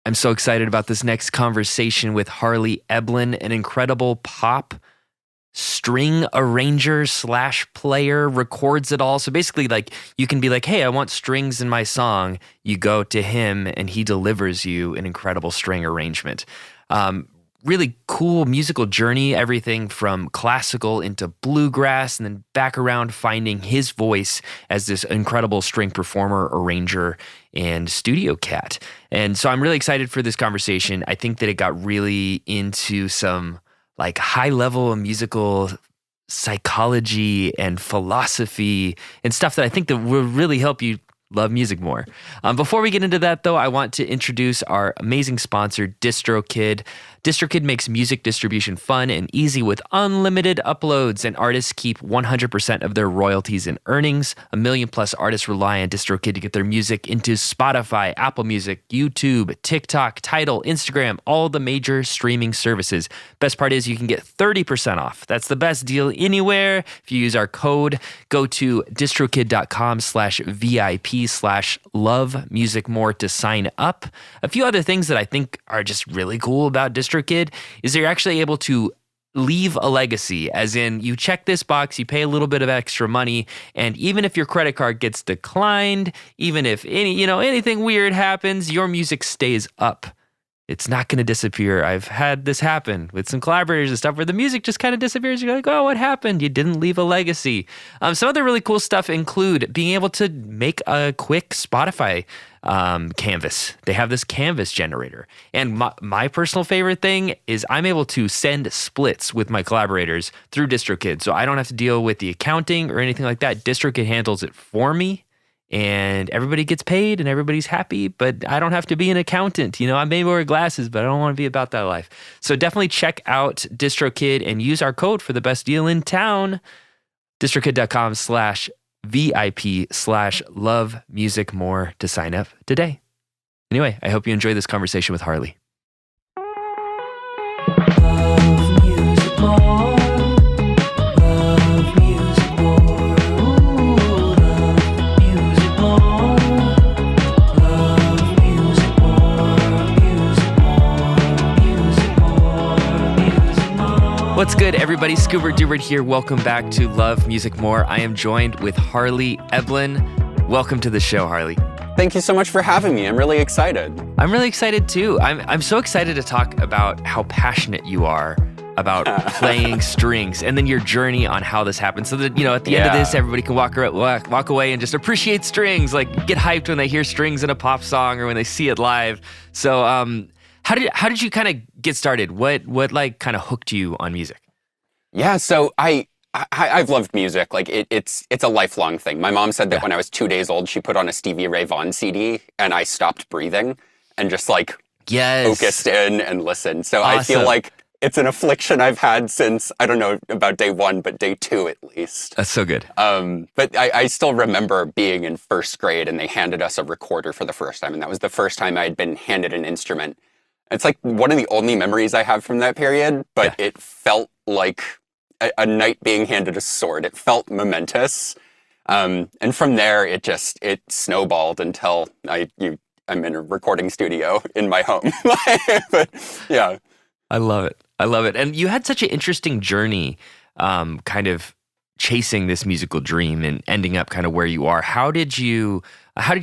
I'm so excited about this next conversation with Harley Eblen, an incredible pop string arranger slash player, records it all. So basically, like, you can be like, hey, I want strings in my song. You go to him and he delivers you an incredible string arrangement. Really cool musical journey, everything from classical into bluegrass and then back around finding his voice as this incredible string performer, arranger, and studio cat. And so I'm really excited for this conversation. I think that it got really into some like high level musical psychology and philosophy and stuff that I think that will really help you love music more. Before we get into that, though, I want to introduce our amazing sponsor, DistroKid. DistroKid makes music distribution fun and easy with unlimited uploads, and artists keep 100% of their royalties and earnings. 1 million plus artists rely on DistroKid to get their music into Spotify, Apple Music, YouTube, TikTok, Tidal, Instagram, all the major streaming services. Best part is you can get 30% off. That's the best deal anywhere. If you use our code, go to distrokid.com/VIP/love music more to sign up. A few other things that I think are just really cool about DistroKid is that you're actually able to leave a legacy, as in you check this box, you pay a little bit of extra money, and even if your credit card gets declined, even if anything weird happens, your music stays up. It's not going to disappear. I've had this happen with some collaborators and stuff where the music just kind of disappears. You're like, oh, what happened? You didn't leave a legacy. Some other really cool stuff include being able to make a quick Spotify canvas. They have this canvas generator. And my personal favorite thing is I'm able to send splits with my collaborators through DistroKid. So I don't have to deal with the accounting or anything like that. DistroKid handles it for me. And everybody gets paid and everybody's happy, but I don't have to be an accountant. I may wear glasses, but I don't want to be about that life. So definitely check out DistroKid and use our code for the best deal in town. distrokid.com/VIP/love music more to sign up today. Anyway, I hope you enjoy this conversation with Harley. Love music more. Love music more. What's good, everybody? Scuba Dubert here. Welcome back to Love Music More. I am joined with Harley Eblen. Welcome to the show, Harley. Thank you so much for having me. I'm really excited. I'm really excited too. I'm so excited to talk about how passionate you are about playing strings, and then your journey on how this happened. So that at the end of this, everybody can walk away and just appreciate strings, like get hyped when they hear strings in a pop song or when they see it live. So, How did you kind of get started? What like kind of hooked you on music? Yeah, so I've loved music. Like it's a lifelong thing. My mom said that when I was 2 days old, she put on a Stevie Ray Vaughan CD, and I stopped breathing and just focused in and listened. So awesome. I feel like it's an affliction I've had since, I don't know about day 1, but day 2 at least. That's so good. But I still remember being in first grade and they handed us a recorder for the first time, and that was the first time I had been handed an instrument. It's like one of the only memories I have from that period, but It felt like a knight being handed a sword. It felt momentous. And from there, it snowballed until I'm in a recording studio in my home. But yeah. I love it. And you had such an interesting journey, kind of chasing this musical dream and ending up kind of where you are. How did you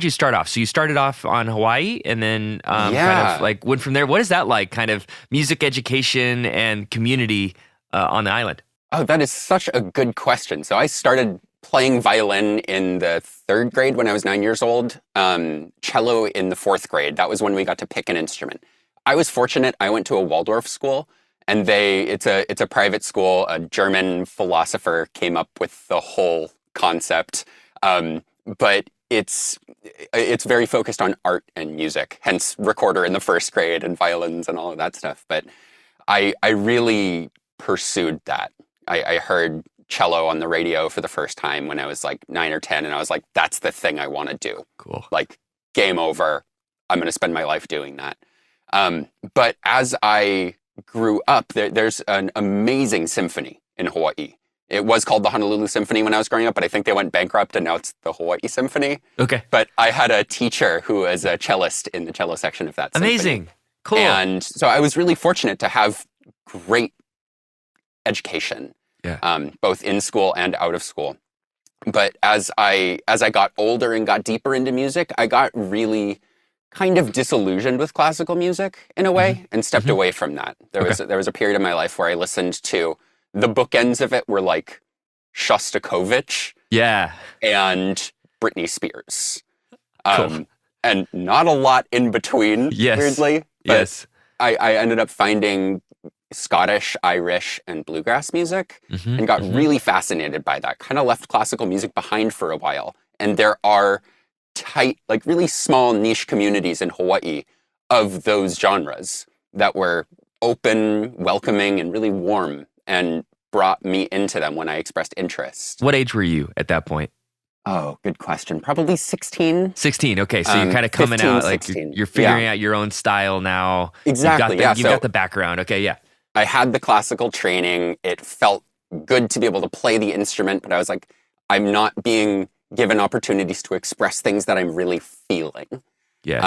start off? So you started off on Hawaii and then kind of like went from there. What is that like, kind of music education and community on the island? Oh, that is such a good question. So I started playing violin in the 3rd grade when I was 9 years old, cello in the 4th grade. That was when we got to pick an instrument. I was fortunate. I went to a Waldorf school, and it's a private school. A German philosopher came up with the whole concept, but it's very focused on art and music, hence recorder in the 1st grade and violins and all of that stuff. But I really pursued that. I heard cello on the radio for the first time when I was like 9 or 10, and I was like, that's the thing I want to do. Cool. Like, game over. I'm going to spend my life doing that. But as I grew up, there's an amazing symphony in Hawaii. It was called the Honolulu Symphony when I was growing up, but I think they went bankrupt and now it's the Hawaii Symphony. Okay. But I had a teacher who was a cellist in the cello section of that Amazing. symphony. Cool. And so I was really fortunate to have great education, both in school and out of school. But as I got older and got deeper into music, I got really kind of disillusioned with classical music in a way and stepped away from that. There was a period in my life where I listened to the bookends of it were like Shostakovich and Britney Spears. Cool. And not a lot in between, weirdly. But I ended up finding Scottish, Irish, and bluegrass music and got really fascinated by that. Kind of left classical music behind for a while. And there are tight, like really small niche communities in Hawaii of those genres that were open, welcoming, and really warm and brought me into them when I expressed interest. What age were you at that point? Oh, good question. Probably 16. 16. Okay. So you're kind of coming 15, out, like 16. you're figuring out your own style now. Exactly. You've got the background. Okay. Yeah. I had the classical training. It felt good to be able to play the instrument, but I was like, I'm not being given opportunities to express things that I'm really feeling. Yes.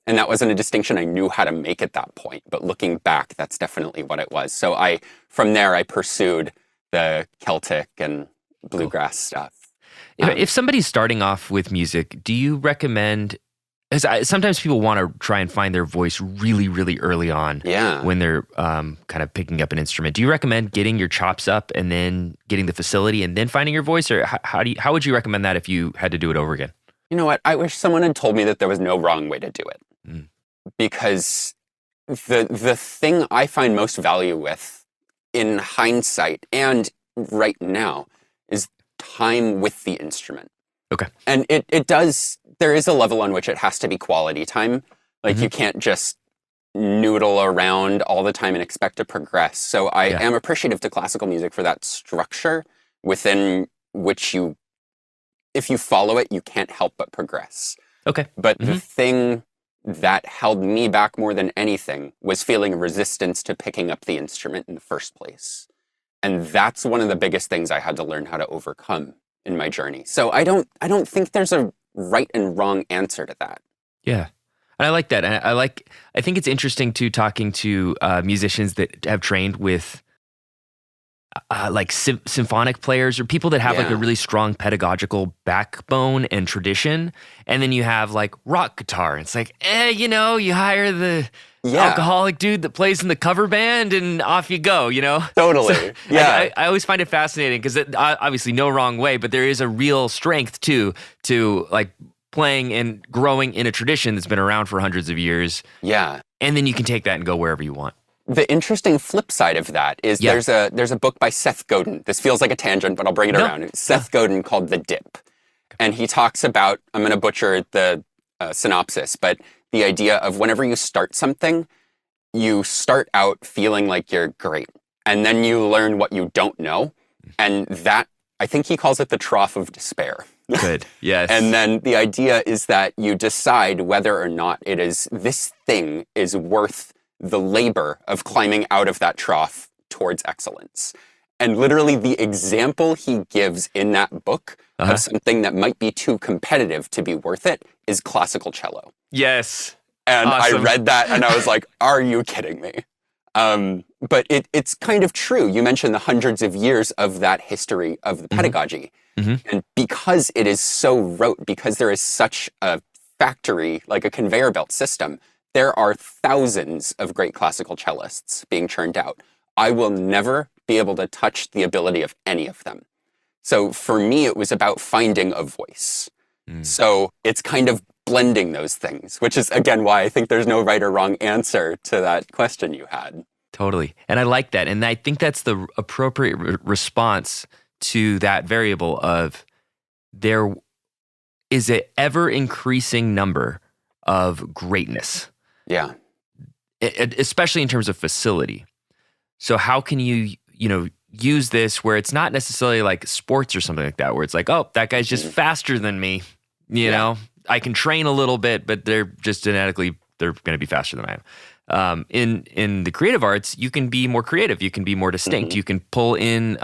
And that wasn't a distinction I knew how to make at that point. But looking back, that's definitely what it was. So from there, I pursued the Celtic and bluegrass stuff. If somebody's starting off with music, do you recommend, sometimes people want to try and find their voice really, really early on when they're kind of picking up an instrument. Do you recommend getting your chops up and then getting the facility and then finding your voice? Or how would you recommend that if you had to do it over again? You know what? I wish someone had told me that there was no wrong way to do it. Because the thing I find most value with in hindsight and right now is time with the instrument. Okay. And there is a level on which it has to be quality time. Like you can't just noodle around all the time and expect to progress. So I am appreciative to classical music for that structure within which if you follow it, you can't help but progress. Okay. But the thing that held me back more than anything was feeling resistance to picking up the instrument in the first place. And that's one of the biggest things I had to learn how to overcome in my journey. So I don't think there's a right and wrong answer to that. Yeah. And I like that. And I think it's interesting too, talking to musicians that have trained with like symphonic players or people that have like a really strong pedagogical backbone and tradition. And then you have like rock guitar. It's like, you hire the alcoholic dude that plays in the cover band and off you go, Totally. So I always find it fascinating because obviously no wrong way, but there is a real strength to like playing and growing in a tradition that's been around for hundreds of years. Yeah. And then you can take that and go wherever you want. The interesting flip side of that is there's a book by Seth Godin. This feels like a tangent, but I'll bring it around. It's Seth Godin called The Dip. And he talks about, I'm going to butcher the synopsis, but the idea of whenever you start something, you start out feeling like you're great. And then you learn what you don't know. And that, I think he calls it the trough of despair. Good, yes. And then the idea is that you decide whether or not this thing is worth the labor of climbing out of that trough towards excellence. And literally the example he gives in that book of something that might be too competitive to be worth it is classical cello. Yes. And awesome. I read that and I was like, are you kidding me? But it's kind of true. You mentioned the hundreds of years of that history of the pedagogy. And because it is so rote, because there is such a factory, like a conveyor belt system, there are thousands of great classical cellists being churned out. I will never be able to touch the ability of any of them. So for me, it was about finding a voice. So it's kind of blending those things, which is, again, why I think there's no right or wrong answer to that question you had. Totally. And I like that. And I think that's the appropriate response to that variable of there is an ever-increasing number of greatness. Yeah. Especially in terms of facility. So how can you, use this where it's not necessarily like sports or something like that, where it's like, oh, that guy's just faster than me. You know, I can train a little bit, but they're just genetically they're going to be faster than I am. In the creative arts, you can be more creative. You can be more distinct. Mm-hmm. You can pull in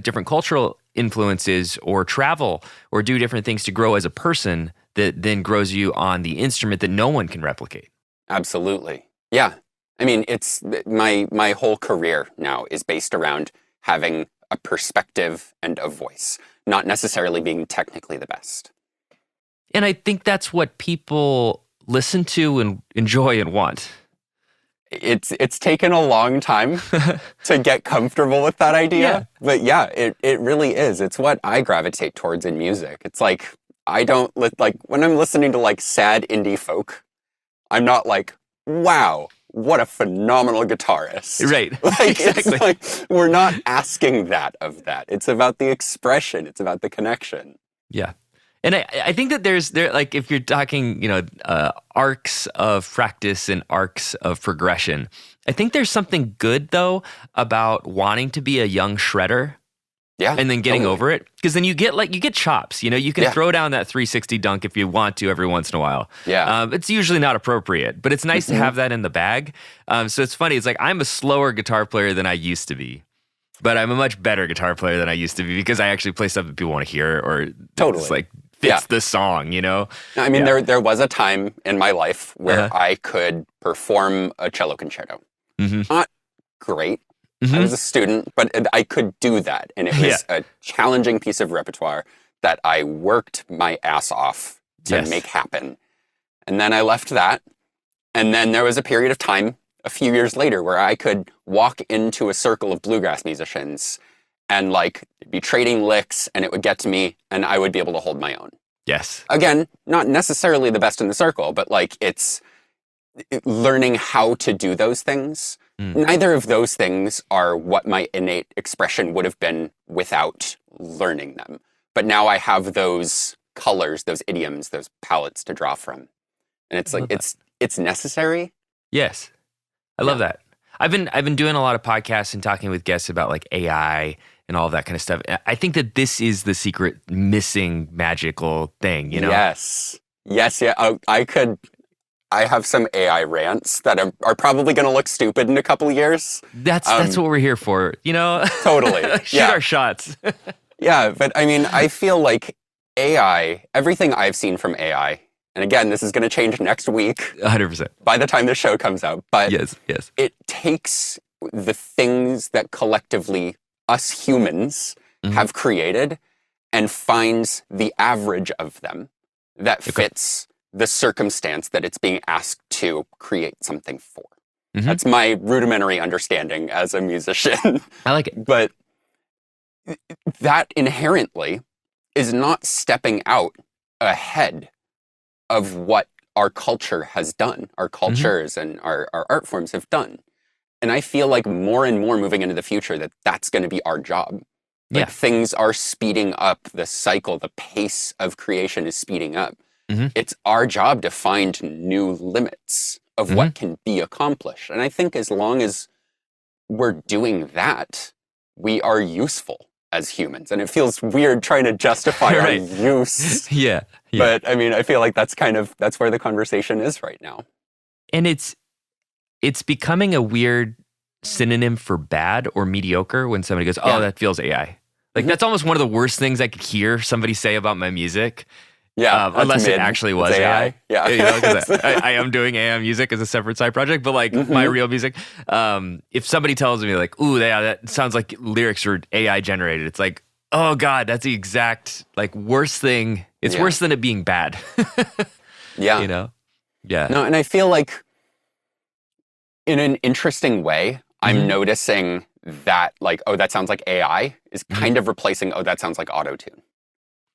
different cultural influences or travel or do different things to grow as a person that then grows you on the instrument that no one can replicate. Absolutely. Yeah. I mean, it's my whole career now is based around having a perspective and a voice, not necessarily being technically the best. And I think that's what people listen to and enjoy and want. It's taken a long time to get comfortable with that idea. Yeah. But yeah, it really is. It's what I gravitate towards in music. It's like, I don't, like, when I'm listening to like sad indie folk, I'm not like, wow, what a phenomenal guitarist. Right. Like, Exactly. It's like, we're not asking that of that. It's about the expression. It's about the connection. Yeah. And I think that there like, if you're talking, arcs of practice and arcs of progression, I think there's something good though about wanting to be a young shredder. Yeah. And then getting totally. over it. Because then you get chops, you can throw down that 360 dunk if you want to every once in a while. Yeah. It's usually not appropriate, but it's nice to have that in the bag. So it's funny. It's like, I'm a slower guitar player than I used to be. But I'm a much better guitar player than I used to be because I actually play stuff that people want to hear or Totally. it's like fits the song, I mean, there was a time in my life where I could perform a cello concerto. Mm-hmm. Not great. Mm-hmm. I was a student, but I could do that. And it was a challenging piece of repertoire that I worked my ass off to make happen. And then I left that. And then there was a period of time, a few years later, where I could walk into a circle of bluegrass musicians and like be trading licks, and it would get to me and I would be able to hold my own. Yes. Again, not necessarily the best in the circle, but like it's learning how to do those things. Neither of those things are what my innate expression would have been without learning them. But now I have those colors, those idioms, those palettes to draw from. And it's like, it's necessary. Yes. I love that. I've been doing a lot of podcasts and talking with guests about like AI and all of that kind of stuff. I think that this is the secret missing magical thing, Yes. Yeah. I have some AI rants that are probably going to look stupid in a couple of years. That's what we're here for, Totally. Shoot our shots. Yeah, but I mean, I feel like AI, everything I've seen from AI, and again, this is going to change next week. 100%. By the time the show comes out. But yes. It takes the things that collectively us humans have created and finds the average of them that fits the circumstance that it's being asked to create something for. That's my rudimentary understanding as a musician. I like it. But that inherently is not stepping out ahead of what our culture has done, our cultures and our art forms have done. And I feel like more and more moving into the future that's going to be our job. Like things are speeding up, the cycle, the pace of creation is speeding up. It's our job to find new limits of what can be accomplished. And I think as long as we're doing that, we are useful as humans. And it feels weird trying to justify our use. Yeah. But I mean, I feel like that's where the conversation is right now. And it's becoming a weird synonym for bad or mediocre when somebody goes, oh, that feels AI. Like that's almost one of the worst things I could hear somebody say about my music. Yeah, unless it actually was AI. Yeah, because I am doing AI music as a separate side project, but like my real music, if somebody tells me like, "Ooh, that sounds like lyrics are AI generated," it's like, oh god, that's the exact like worst thing. It's worse than it being bad. Yeah, Yeah. No, and I feel like in an interesting way, I'm noticing that like, oh, that sounds like AI is kind of replacing, oh, that sounds like auto-tune.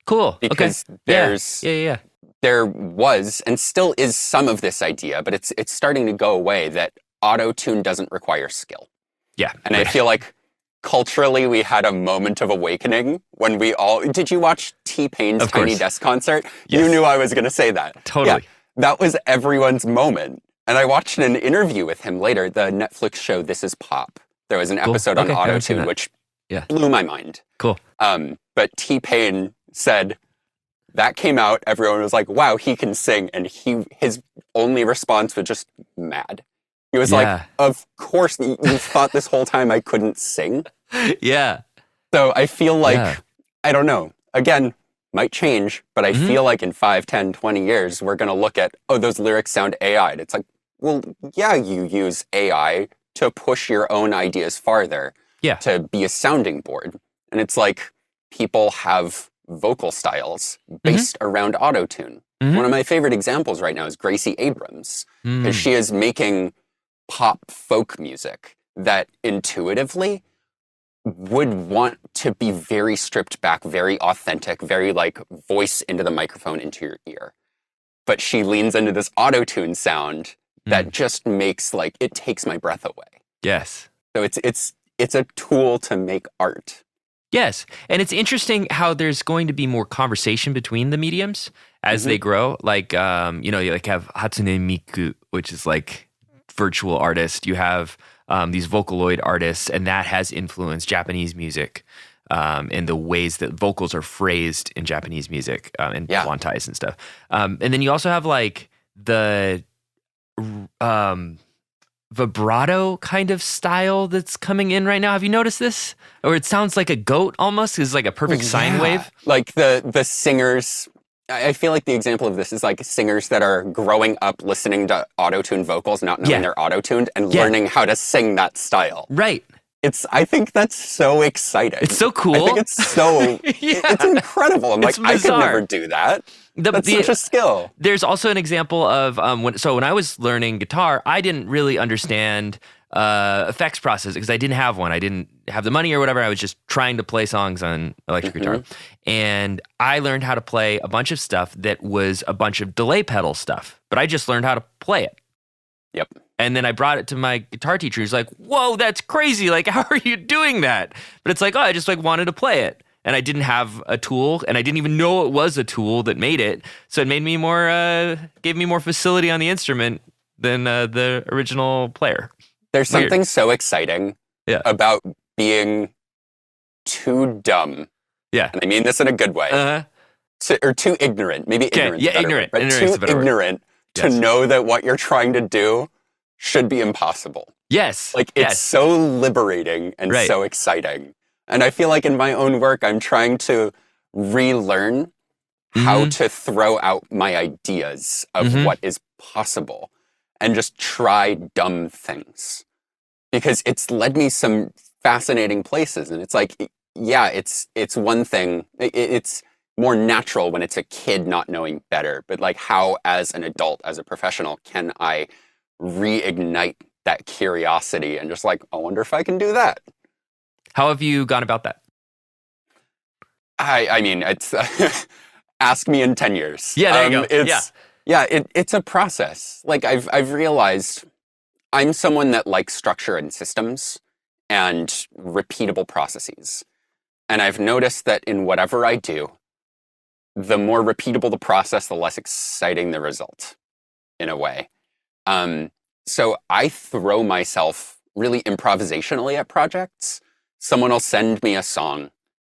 Cool. Because there was and still is some of this idea, but it's starting to go away that auto-tune doesn't require skill. Yeah. And I feel like culturally we had a moment of awakening when did you watch T-Pain's Tiny Desk concert? Yes. You knew I was going to say that. Totally. Yeah, that was everyone's moment. And I watched an interview with him later, the Netflix show This Is Pop. There was an episode on auto-tune, which blew my mind. Cool. But T-Pain said, that came out, everyone was like, wow, he can sing. And his only response was just mad. He was like, of course, you thought this whole time I couldn't sing? Yeah. So I feel like, I don't know, again, might change, but I feel like in 5, 10, 20 years, we're going to look at, oh, those lyrics sound AI'd. It's like, well, yeah, you use AI to push your own ideas farther, to be a sounding board. And it's like people have vocal styles based around autotune. One of my favorite examples right now is Gracie Abrams, because she is making pop folk music that intuitively would want to be very stripped back, very authentic, very like voice into the microphone into your ear. But she leans into this auto-tune sound that just makes like, it takes my breath away. Yes. So it's a tool to make art. Yes. And it's interesting how there's going to be more conversation between the mediums as they grow. Like, you like have Hatsune Miku, which is like virtual artist. You have these Vocaloid artists, and that has influenced Japanese music and the ways that vocals are phrased in Japanese music and quantized and stuff. And then you also have like the vibrato kind of style that's coming in right now. Have you noticed this? Or it sounds like a goat almost. It's like a perfect sine wave. Like the singers, I feel like the example of this is like singers that are growing up listening to auto-tuned vocals, not knowing they're auto-tuned, and learning how to sing that style. Right. I think that's so exciting. It's so cool. I think it's so, it's incredible. I'm like, I could never do that. That's such a skill. There's also an example of, when I was learning guitar, I didn't really understand effects process because I didn't have one. I didn't have the money or whatever. I was just trying to play songs on electric guitar. And I learned how to play a bunch of stuff that was a bunch of delay pedal stuff, but I just learned how to play it. Yep. And then I brought it to my guitar teacher. He's like, whoa, that's crazy. Like, how are you doing that? But it's like, oh, I just like wanted to play it. And I didn't have a tool, and I didn't even know it was a tool that made it. So it made me gave me more facility on the instrument than the original player. There's something so exciting about being too dumb. Yeah. And I mean this in a good way. Or too ignorant. Maybe ignorant. Yeah, ignorant. But too ignorant to know that what you're trying to do should be impossible. Yes. Like, it's so liberating and so exciting. And I feel like in my own work, I'm trying to relearn how to throw out my ideas of what is possible and just try dumb things. Because it's led me some fascinating places. And it's like, yeah, it's one thing. It's more natural when it's a kid not knowing better. But like, how as an adult, as a professional, can I reignite that curiosity and just like, I wonder if I can do that. How have you gone about that? I mean, it's ask me in 10 years. Yeah, there you go. It's a process. Like I've realized I'm someone that likes structure and systems and repeatable processes. And I've noticed that in whatever I do, the more repeatable the process, the less exciting the result, in a way. So I throw myself really improvisationally at projects. Someone will send me a song.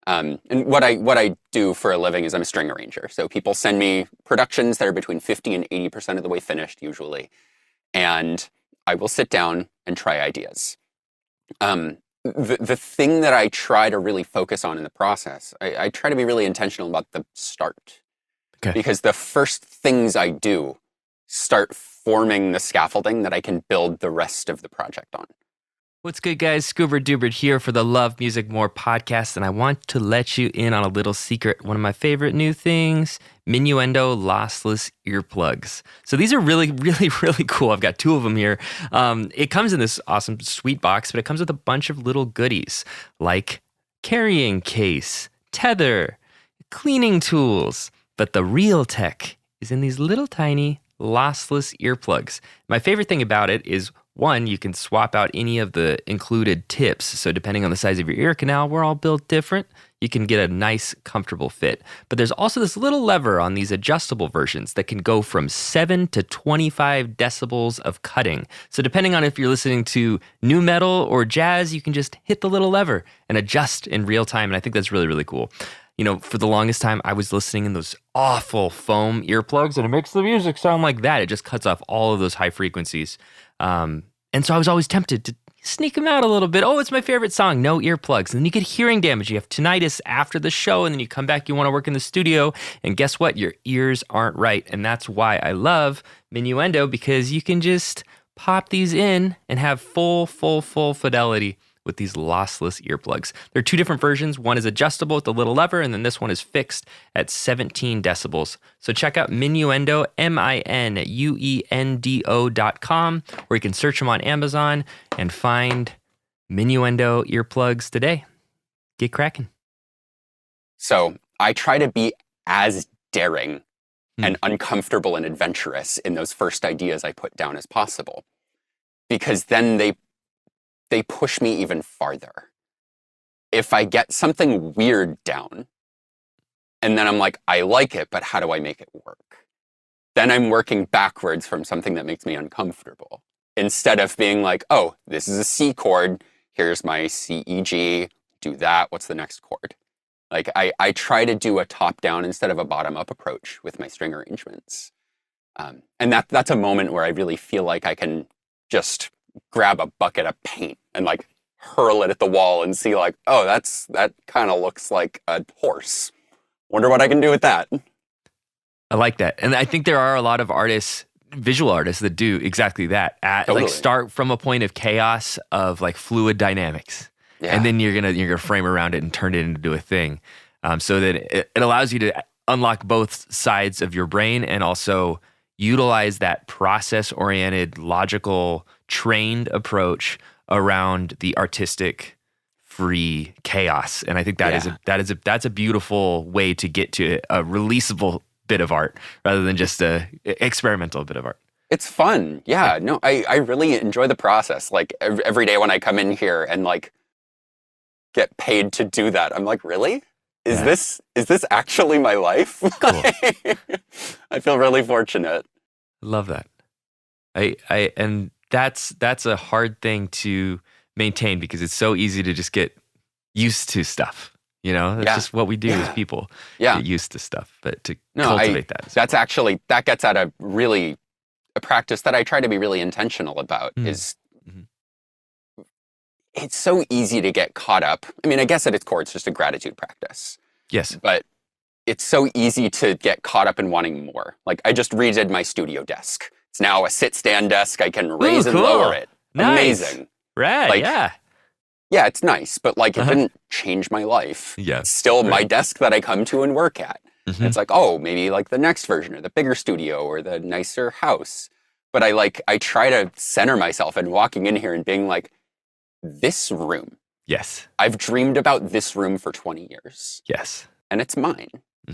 And what I do for a living is I'm a string arranger. So people send me productions that are between 50 and 80% of the way finished, usually. And I will sit down and try ideas. The thing that I try to really focus on in the process, I try to be really intentional about the start. Okay. Because the first things I do start forming the scaffolding that I can build the rest of the project on. What's good, guys? Scuba Dubert here for the Love Music More podcast, and I want to let you in on a little secret. One of my favorite new things, Minuendo lossless earplugs. So these are really, really, really cool. I've got 2 of them here. It comes in this awesome sweet box, but it comes with a bunch of little goodies like carrying case, tether, cleaning tools. But the real tech is in these little tiny lossless earplugs. My favorite thing about it is, one, you can swap out any of the included tips. So depending on the size of your ear canal, we're all built different. You can get a nice, comfortable fit. But there's also this little lever on these adjustable versions that can go from 7 to 25 decibels of cutting. So depending on if you're listening to nu metal or jazz, you can just hit the little lever and adjust in real time. And I think that's really, really cool. for the longest time, I was listening in those awful foam earplugs, and it makes the music sound like that. It just cuts off all of those high frequencies. And so I was always tempted to sneak them out a little bit. Oh, it's my favorite song. No earplugs. And then you get hearing damage. You have tinnitus after the show, and then you come back, you want to work in the studio, and guess what? Your ears aren't right. And that's why I love Minuendo, because you can just pop these in and have full fidelity with these lossless earplugs. There are two different versions. One is adjustable with the little lever, and then this one is fixed at 17 decibels. So check out Minuendo, Minuendo.com, or you can search them on Amazon and find Minuendo earplugs today. Get cracking. So I try to be as daring and uncomfortable and adventurous in those first ideas I put down as possible, because then they push me even farther. If I get something weird down, and then I'm like, I like it, but how do I make it work? Then I'm working backwards from something that makes me uncomfortable, instead of being like, oh, this is a C chord, here's my C, E, G, do that, what's the next chord? Like, I try to do a top-down instead of a bottom-up approach with my string arrangements. And that's a moment where I really feel like I can just grab a bucket of paint and like hurl it at the wall and see like, oh, that kind of looks like a horse. Wonder what I can do with that. I like that. And I think there are a lot of artists, visual artists, that do exactly that. Totally. Like start from a point of chaos of like fluid dynamics. Yeah. And then you're gonna frame around it and turn it into a thing. So that it allows you to unlock both sides of your brain and also utilize that process-oriented, logical, trained approach around the artistic, free chaos. And I think that's a beautiful way to get to a releasable bit of art rather than just a experimental bit of art. It's fun. Yeah. No, I really enjoy the process. Like every day when I come in here and like get paid to do that, I'm like, really? Is this actually my life? Cool. I feel really fortunate. Love that. And that's a hard thing to maintain because it's so easy to just get used to stuff. That's just what we do as people. Yeah. Get used to stuff, but to cultivate that gets at a practice that I try to be really intentional about is it's so easy to get caught up. I mean, I guess at its core, it's just a gratitude practice. Yes. But it's so easy to get caught up in wanting more. Like, I just redid my studio desk. It's now a sit-stand desk. I can raise and lower it. Nice. Amazing. Right, Yeah, it's nice, but like, it didn't change my life. Yeah. It's still my desk that I come to and work at. It's like, oh, maybe like the next version or the bigger studio or the nicer house. But I try to center myself and walking in here and being like, this room. Yes. I've dreamed about this room for 20 years. Yes. And it's mine.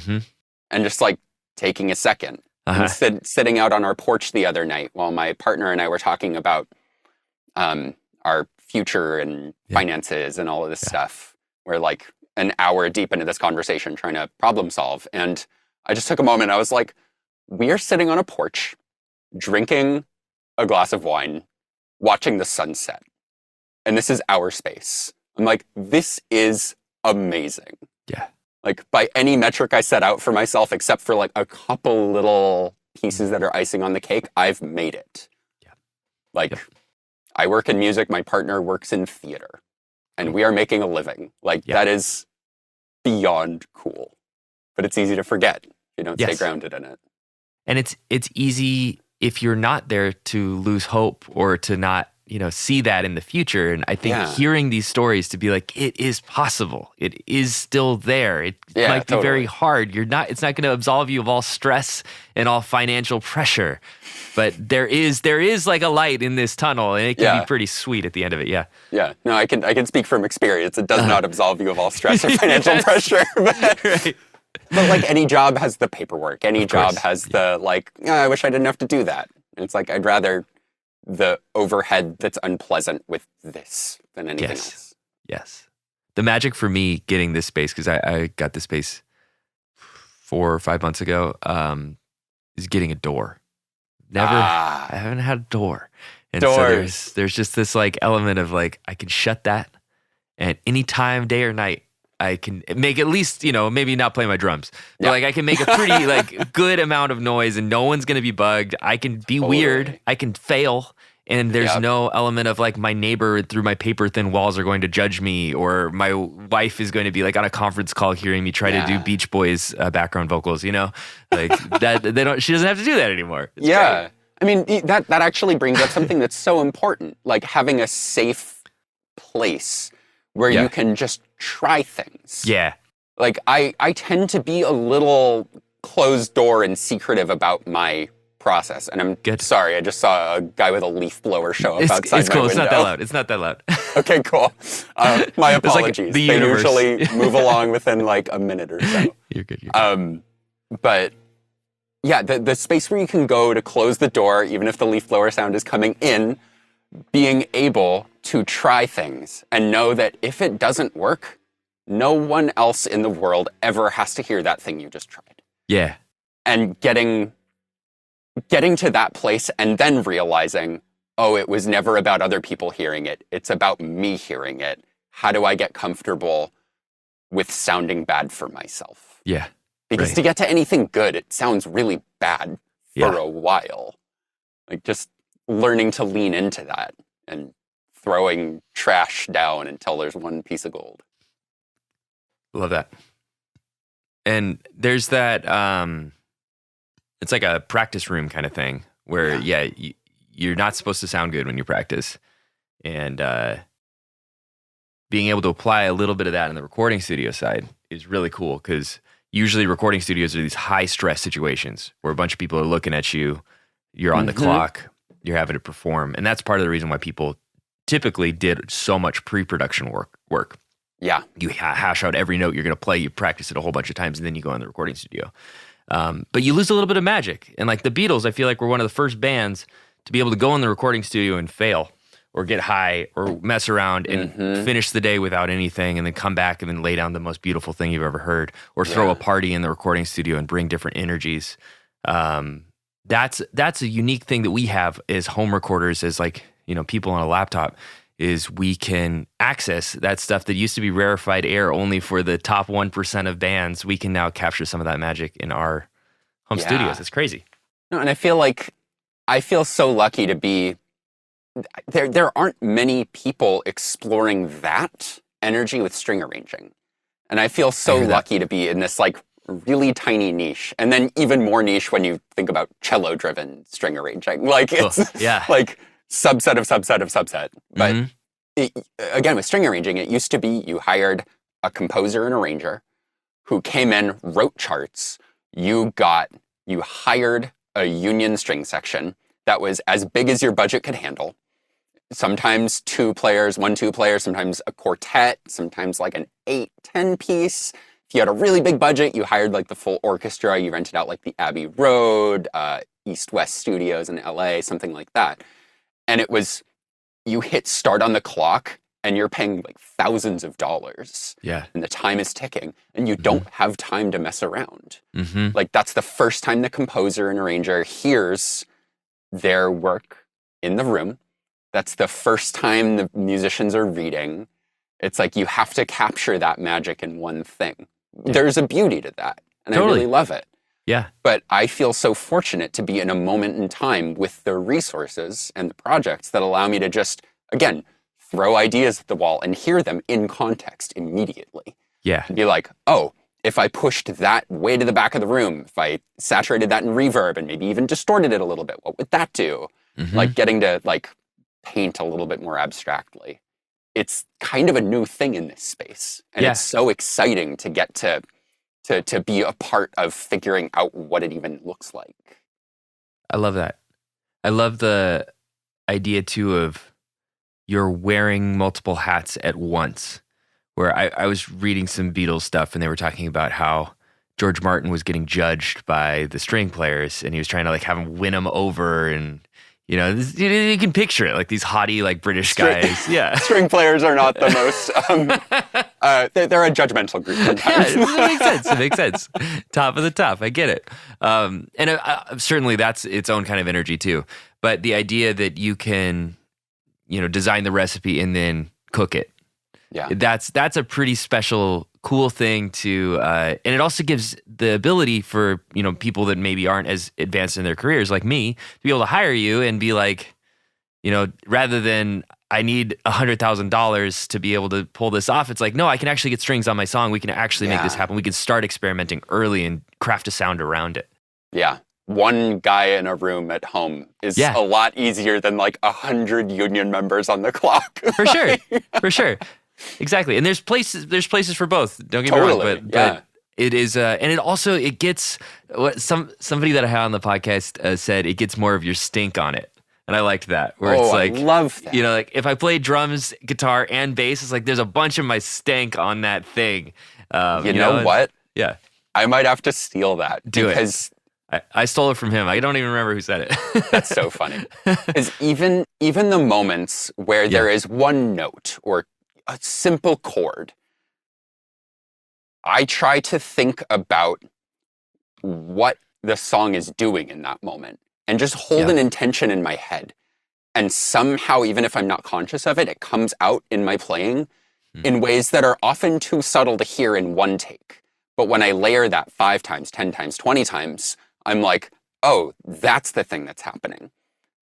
And just like taking a second. And sitting out on our porch the other night while my partner and I were talking about our future and finances and all of this stuff. We're like an hour deep into this conversation trying to problem solve. And I just took a moment. I was like, we are sitting on a porch, drinking a glass of wine, watching the sunset. And this is our space. I'm like, this is amazing. Yeah. Like, by any metric I set out for myself, except for like a couple little pieces that are icing on the cake, I've made it. Yeah. Like, I work in music, my partner works in theater, and we are making a living. Like, that is beyond cool. But it's easy to forget if you don't stay grounded in it. And it's easy if you're not there to lose hope or to not see that in the future. And I think hearing these stories to be like, it is possible. It is still there. It might be very hard. It's not going to absolve you of all stress and all financial pressure, but there is like a light in this tunnel, and it can be pretty sweet at the end of it. Yeah. Yeah. No, I can speak from experience. It does not absolve you of all stress or financial pressure. But, right. But like, any job has the paperwork. Any job has the like, I wish I didn't have to do that. And it's like, I'd rather the overhead that's unpleasant with this than anything else. Yes. The magic for me getting this space, because I got this space 4 or 5 months ago, is getting a door. I haven't had a door. And Doors. So there's just this like element of like, I can shut that, and any time, day or night, I can make at least, maybe not play my drums. But Yeah. like I can make a pretty like good amount of noise and no one's going to be bugged. I can be weird. I can fail. And there's no element of like my neighbor through my paper thin walls are going to judge me, or my wife is going to be like on a conference call hearing me try to do Beach Boys background vocals, like that. She doesn't have to do that anymore. It's great. I mean, that actually brings up something that's so important, like having a safe place where you can just try things. Yeah. Like I tend to be a little closed door and secretive about my process. And I'm sorry, I just saw a guy with a leaf blower show up outside it's cool. my window. It's not that loud. Okay, cool. My apologies. Like the they universe. usually move along within like a minute or so. You're good. But yeah, the space where you can go to close the door, even if the leaf blower sound is coming in, being able to try things and know that if it doesn't work, no one else in the world ever has to hear that thing you just tried. Yeah. And getting to that place and then realizing, oh, it was never about other people hearing it. It's about me hearing it. How do I get comfortable with sounding bad for myself? Yeah. Because to get to anything good, it sounds really bad for a while. Like just learning to lean into that and throwing trash down until there's one piece of gold. Love that. And there's that, it's like a practice room kind of thing where, you're not supposed to sound good when you practice. And being able to apply a little bit of that in the recording studio side is really cool, because usually recording studios are these high stress situations where a bunch of people are looking at you, you're on the clock, you're having to perform. And that's part of the reason why people typically did so much pre-production work. Yeah. You hash out every note you're going to play, you practice it a whole bunch of times, and then you go in the recording studio. But you lose a little bit of magic. And like the Beatles, I feel like we're one of the first bands to be able to go in the recording studio and fail or get high or mess around and finish the day without anything, and then come back and then lay down the most beautiful thing you've ever heard, or throw a party in the recording studio and bring different energies. That's a unique thing that we have as home recorders, as like, people on a laptop, is we can access that stuff that used to be rarefied air only for the top 1% of bands. We can now capture some of that magic in our home studios. It's crazy. No, and I feel so lucky to be there aren't many people exploring that energy with string arranging. And I feel so lucky to be in this like really tiny niche. And then even more niche when you think about cello driven string arranging. Like it's like subset of subset of subset. But again, with string arranging, it used to be you hired a composer and arranger who came in, wrote charts. You hired a union string section that was as big as your budget could handle. Sometimes 2 players, 1-2 players, sometimes a quartet, sometimes like an 8-10 piece. If you had a really big budget, you hired like the full orchestra. You rented out like the Abbey Road, East West Studios in LA, something like that. And it was, you hit start on the clock and you're paying like thousands of dollars. Yeah. And the time is ticking and you don't have time to mess around. Mm-hmm. Like that's the first time the composer and arranger hears their work in the room. That's the first time the musicians are reading. It's like you have to capture that magic in one thing. Yeah. There's a beauty to that. And I really love it. Yeah. But I feel so fortunate to be in a moment in time with the resources and the projects that allow me to just, again, throw ideas at the wall and hear them in context immediately. Yeah. And be like, oh, if I pushed that way to the back of the room, if I saturated that in reverb and maybe even distorted it a little bit, what would that do? Mm-hmm. Like getting to like paint a little bit more abstractly. It's kind of a new thing in this space. And it's so exciting to get to be a part of figuring out what it even looks like. I love that. I love the idea too of you're wearing multiple hats at once. Where I was reading some Beatles stuff and they were talking about how George Martin was getting judged by the string players and he was trying to like have them win them over, and you can picture it, like these haughty like British guys. Yeah, string players are not the most. They're a judgmental group sometimes. It makes sense. Top of the top. I get it. And certainly that's its own kind of energy too. But the idea that you can, design the recipe and then cook it. Yeah, that's a pretty special cool thing to, and it also gives the ability for, people that maybe aren't as advanced in their careers like me to be able to hire you and be like, rather than I need $100,000 to be able to pull this off. It's like, no, I can actually get strings on my song. We can actually make this happen. We can start experimenting early and craft a sound around it. Yeah. One guy in a room at home is a lot easier than like 100 union members on the clock. For sure. For sure. Exactly. And there's places for both. Don't get me wrong. But it is, and it also, it gets what somebody that I had on the podcast said, it gets more of your stink on it. And I liked that. Where it's like, I love that. Like if I play drums, guitar, and bass, it's like there's a bunch of my stank on that thing. You know what? Yeah. I might have to steal that. Because I stole it from him. I don't even remember who said it. That's so funny. Because even the moments where there is one note or a simple chord, I try to think about what the song is doing in that moment and just hold an intention in my head. And somehow, even if I'm not conscious of it, it comes out in my playing in ways that are often too subtle to hear in one take. But when I layer that 5 times, 10 times, 20 times, I'm like, oh, that's the thing that's happening.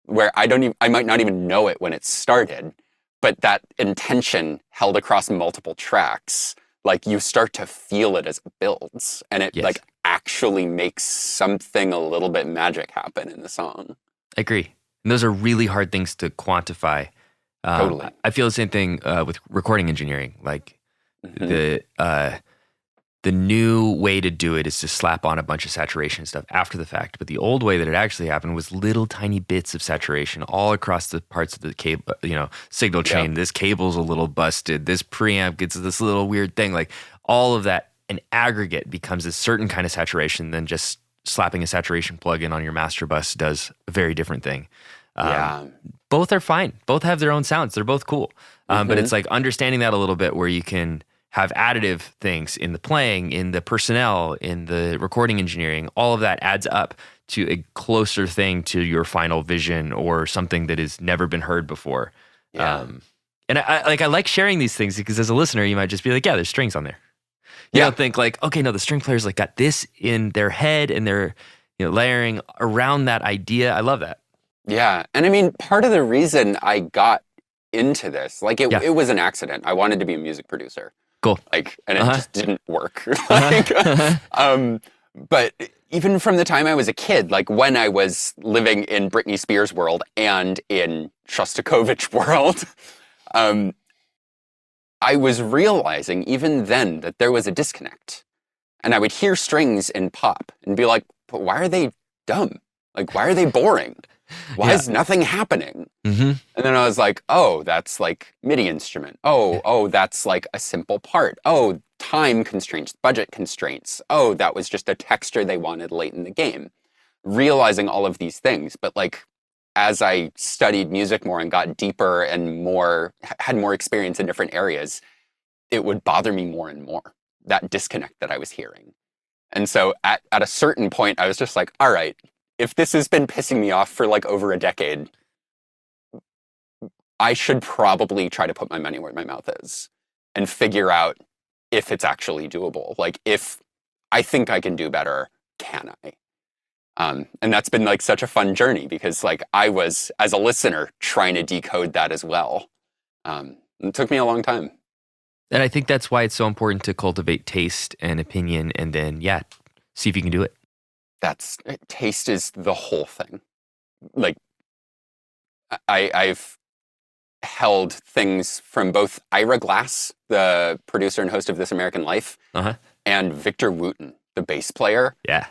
Where I might not even know it when it started, but that intention held across multiple tracks, like you start to feel it as it builds, and it like actually makes something a little bit magic happen in the song. I agree. And those are really hard things to quantify. Totally. I feel the same thing with recording engineering. Like the new way to do it is to slap on a bunch of saturation stuff after the fact. But the old way that it actually happened was little tiny bits of saturation all across the parts of the cable, signal chain. This cable's a little busted. This preamp gets this little weird thing. Like all of that in aggregate becomes a certain kind of saturation than just slapping a saturation plug-in on your master bus does a very different thing. Both are fine. Both have their own sounds. They're both cool. But it's like understanding that a little bit where you can have additive things in the playing, in the personnel, in the recording engineering. All of that adds up to a closer thing to your final vision or something that has never been heard before. And I like sharing these things because as a listener, you might just be like, yeah, there's strings on there. You don't think like, okay, no, the string player's like got this in their head and they're layering around that idea. I love that. Yeah. And I mean, part of the reason I got into this, like it was an accident. I wanted to be a music producer. Cool. And it just didn't work. But even from the time I was a kid, like when I was living in Britney Spears world and in Shostakovich world, I was realizing even then that there was a disconnect. And I would hear strings in pop and be like, but why are they dumb? Like, why are they boring? Why is nothing happening? And then I was like, oh, that's like MIDI instrument. Oh, that's like a simple part. Oh, time constraints, budget constraints. Oh, that was just a texture they wanted late in the game. Realizing all of these things. But like, as I studied music more and got deeper and had more experience in different areas, it would bother me more and more, that disconnect that I was hearing. And so at a certain point, I was just like, all right, if this has been pissing me off for like over a decade, I should probably try to put my money where my mouth is and figure out if it's actually doable. Like if I think I can do better, can I? And that's been like such a fun journey because like I was, as a listener, trying to decode that as well. It took me a long time. And I think that's why it's so important to cultivate taste and opinion and then, see if you can do it. Taste is the whole thing. Like, I've held things from both Ira Glass, the producer and host of This American Life, and Victor Wooten, the bass player. Yeah.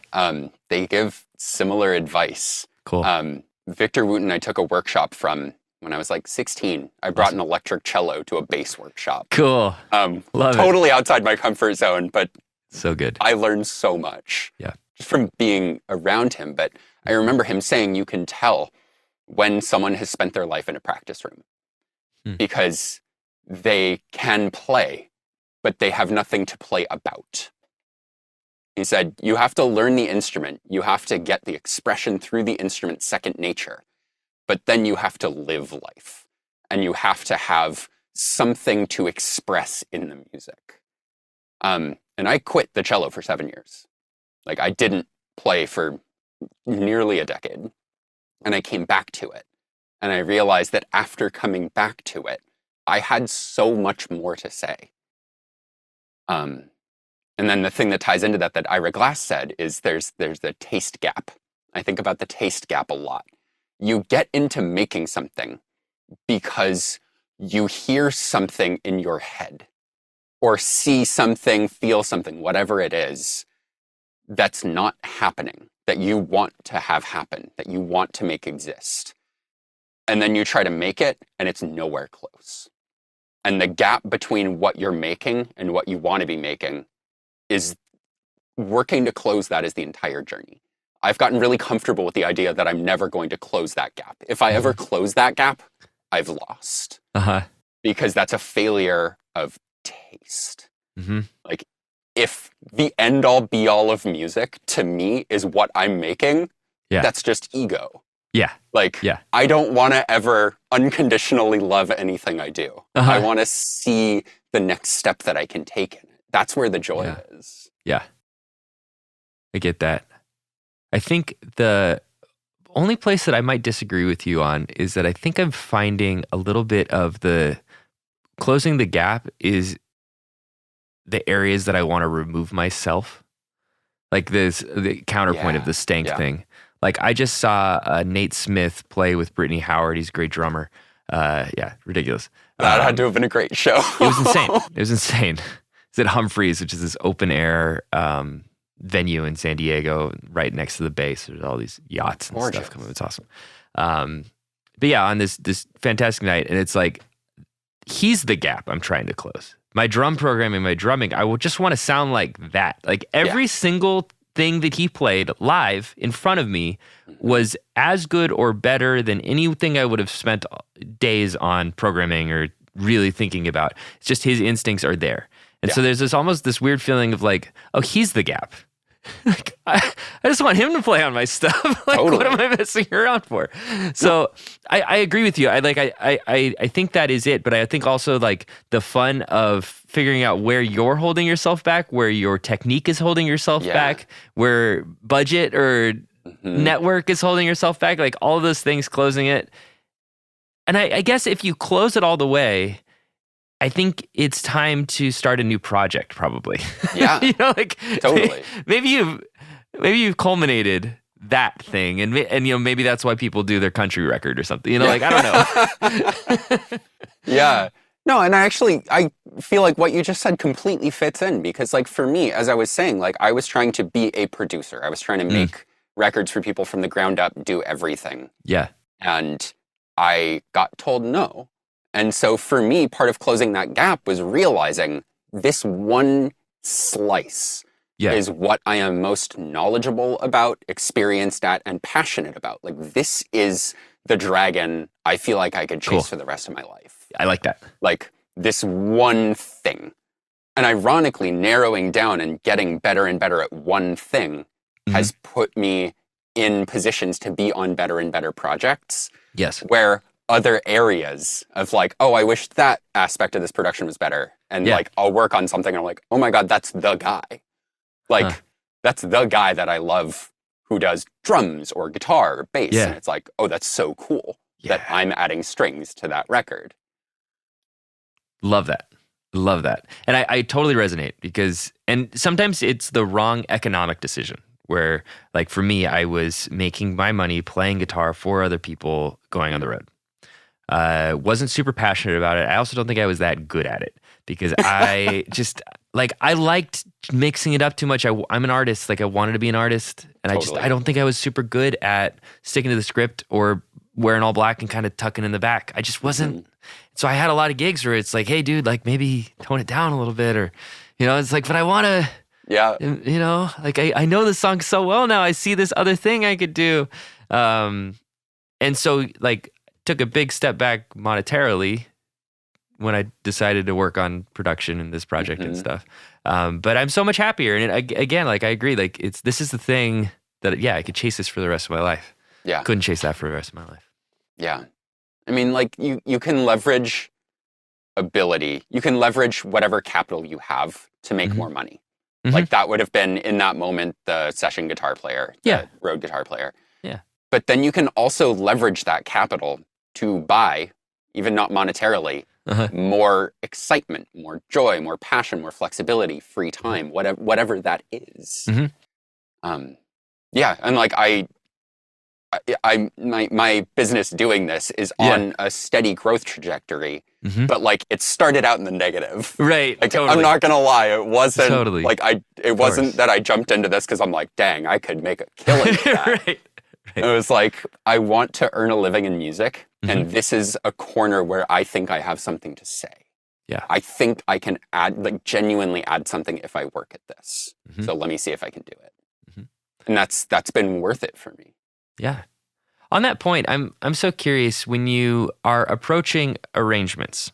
They give similar advice. Cool. Victor Wooten, I took a workshop from when I was like 16. I brought an electric cello to a bass workshop. Cool. Love totally outside my comfort zone, but so good. I learned so much. Yeah. Just from being around him. But I remember him saying you can tell when someone has spent their life in a practice room because they can play, but they have nothing to play about. He said, you have to learn the instrument. You have to get the expression through the instrument second nature. But then you have to live life. And you have to have something to express in the music. And I quit the cello for 7 years. Like, I didn't play for nearly a decade. And I came back to it. And I realized that after coming back to it, I had so much more to say. And then the thing that ties into that Ira Glass said is there's the taste gap. I think about the taste gap a lot. You get into making something because you hear something in your head or see something, feel something, whatever it is, that's not happening, that you want to have happen, that you want to make exist. And then you try to make it, and it's nowhere close. And the gap between what you're making and what you want to be making is working to close that is the entire journey. I've gotten really comfortable with the idea that I'm never going to close that gap. If I ever close that gap, I've lost. Because that's a failure of taste. Like, if the end-all be-all of music to me is what I'm making, that's just ego. I don't want to ever unconditionally love anything I do. I want to see the next step that I can take in it. That's where the joy is. Yeah. I get that. I think the only place that I might disagree with you on is that I think I'm finding a little bit of the closing the gap is the areas that I want to remove myself. Like the counterpoint of the stank thing. Like, I just saw Nate Smith play with Brittany Howard. He's a great drummer. Ridiculous. That had to have been a great show. It was insane. It was insane. It's at Humphreys, which is this open air venue in San Diego, right next to the bay. So there's all these yachts and stuff coming. It's awesome. But yeah, on this fantastic night, and it's like, he's the gap I'm trying to close. My drum programming, my drumming, I will just want to sound like that. Like, every single thing that he played live in front of me was as good or better than anything I would have spent days on programming or really thinking about. It's just his instincts are there. And so there's almost this weird feeling of like, oh, he's the gap. Like, I just want him to play on my stuff. Like, what am I messing around for? So I agree with you. I think that is it. But I think also, like, the fun of figuring out where you're holding yourself back, where your technique is holding yourself back, where budget or network is holding yourself back, like all of those things, closing it. And I guess if you close it all the way, I think it's time to start a new project, probably. Yeah. You know, like, totally. Maybe you've culminated that thing, and you know, maybe that's why people do their country record or something. You know, like, I don't know. Yeah. No, and I feel like what you just said completely fits in, because, like, for me, as I was saying, like, I was trying to be a producer. I was trying to make records for people from the ground up, do everything. Yeah. And I got told no. And so for me, part of closing that gap was realizing this one slice is what I am most knowledgeable about, experienced at, and passionate about. Like, this is the dragon I feel like I could chase for the rest of my life. I like that. Like, this one thing. And ironically, narrowing down and getting better and better at one thing has put me in positions to be on better and better projects. Yes. Where other areas of, like, oh, I wish that aspect of this production was better. And like, I'll work on something and I'm like, oh my God, that's the guy. Like, that's the guy that I love who does drums or guitar or bass. And it's like, oh, that's so cool that I'm adding strings to that record. Love that. Love that. And I totally resonate because, and sometimes it's the wrong economic decision where, like, for me, I was making my money playing guitar for other people going on the road. Wasn't super passionate about it. I also don't think I was that good at it because I just, like, I liked mixing it up too much. I'm an artist. Like, I wanted to be an artist. And I don't think I was super good at sticking to the script or wearing all black and kind of tucking in the back. I just wasn't. So I had a lot of gigs where it's like, hey, dude, like, maybe tone it down a little bit, or, you know, it's like, but I want to, you know, like, I know this song so well now. I see this other thing I could do. And so, like, took a big step back monetarily when I decided to work on production in this project and stuff. But I'm so much happier. And again, like, I agree, like, this is the thing that, I could chase this for the rest of my life. Yeah. Couldn't chase that for the rest of my life. Yeah. I mean, like, you can leverage ability. You can leverage whatever capital you have to make Mhm. more money. Mhm. Like that would have been in that moment the session guitar player, the Yeah. road guitar player. Yeah. But then you can also leverage that capital to buy, even not monetarily, Uh-huh. more excitement, more joy, more passion, more flexibility, free time, whatever that is. Mhm. Yeah, and like my business doing this is Yeah. on a steady growth trajectory, Mhm. but like it started out in the negative. Right. Like Totally. I'm not gonna lie, it wasn't Totally. like it wasn't course. that I jumped into this because I'm like, dang, I could make a killing at that. Right. It was like I want to earn a living in music, and Mhm. this is a corner where I think I have something to say. Yeah. I think I can genuinely add something if I work at this. Mhm. So let me see if I can do it. Mhm. And that's been worth it for me. Yeah. On that point, I'm so curious when you are approaching arrangements.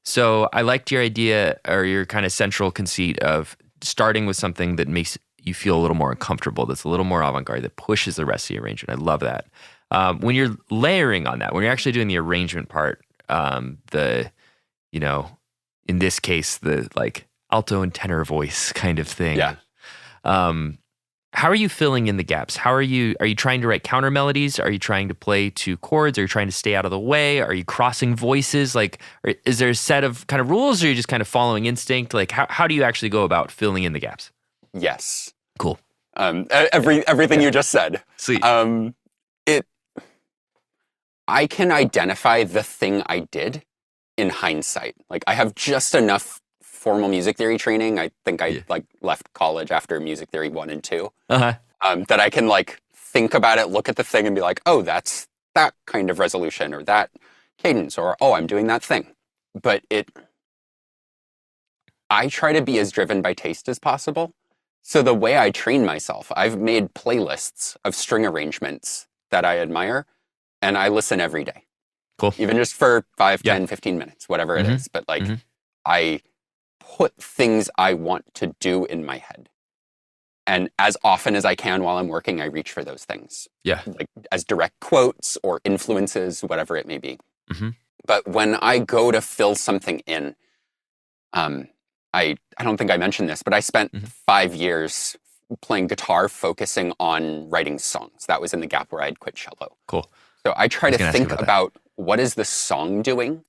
So I liked your idea or your kind of central conceit of starting with something that makes you feel a little more uncomfortable, that's a little more avant-garde, that pushes the rest of the arrangement. I love that. When you're layering on that, when you're actually doing the arrangement part, in this case, the like alto and tenor voice kind of thing. Yeah. How are you filling in the gaps? Are you trying to write counter melodies? Are you trying to play two chords? Are you trying to stay out of the way? Are you crossing voices? Like, is there a set of kind of rules, or are you just kind of following instinct? Like, how do you actually go about filling in the gaps? Yes. Cool. Everything you just said. Sweet. I can identify the thing I did in hindsight. Like I have just enough formal music theory training. I think I left college after music theory 1 and 2. Uh-huh. That I can like think about it, look at the thing and be like, oh, that's that kind of resolution or that cadence, or oh, I'm doing that thing. But I try to be as driven by taste as possible. So the way I train myself, I've made playlists of string arrangements that I admire, and I listen every day. Cool. Even just for 5, 10, 15 minutes, whatever it is. But like, I put things I want to do in my head. And as often as I can while I'm working, I reach for those things. Yeah. Like as direct quotes or influences, whatever it may be. Mm-hmm. But when I go to fill something in, I don't think I mentioned this, but I spent 5 years playing guitar, focusing on writing songs. That was in the gap where I'd quit cello. Cool. So I try to think about about what is the song doing?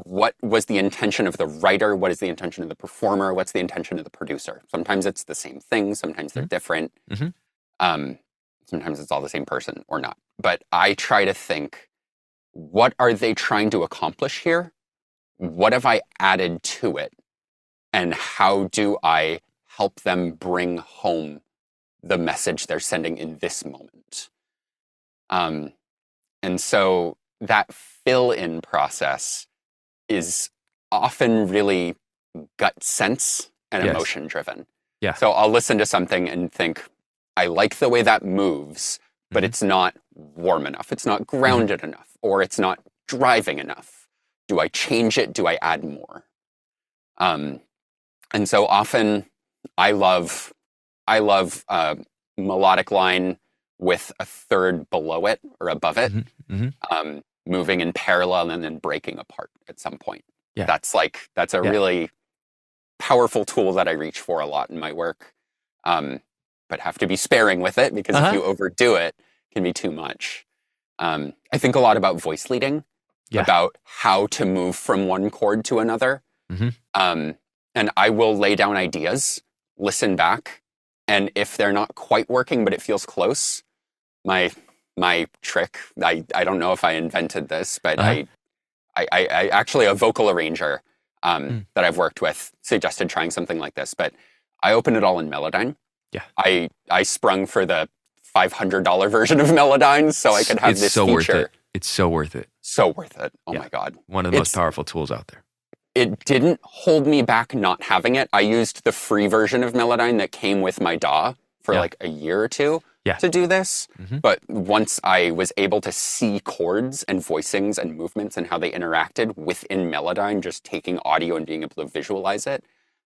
What was the intention of the writer? What is the intention of the performer? What's the intention of the producer? Sometimes it's the same thing. Sometimes they're different. Sometimes it's all the same person or not. But I try to think, what are they trying to accomplish here? What have I added to it? And how do I help them bring home the message they're sending in this moment? And so that fill-in process is often really gut sense and emotion driven. Yeah. So I'll listen to something and think, I like the way that moves, but it's not warm enough. It's not grounded enough, or it's not driving enough. Do I change it? Do I add more? And so often I love a melodic line with a third below it or above it, moving in parallel and then breaking apart at some point. Yeah. That's a really powerful tool that I reach for a lot in my work, but have to be sparing with it because if you overdo it, it can be too much. I think a lot about voice leading, about how to move from one chord to another. And I will lay down ideas, listen back, and if they're not quite working, but it feels close, my trick, I don't know if I invented this, but I actually, a vocal arranger that I've worked with suggested trying something like this, but I open it all in Melodyne. Yeah. I sprung for the $500 version of Melodyne so I could have this feature. Worth it. It's so worth it. So worth it. Oh my God. One of the most powerful tools out there. It didn't hold me back not having it. I used the free version of Melodyne that came with my DAW for like a year or two to do this. But once I was able to see chords and voicings and movements and how they interacted within Melodyne, just taking audio and being able to visualize it,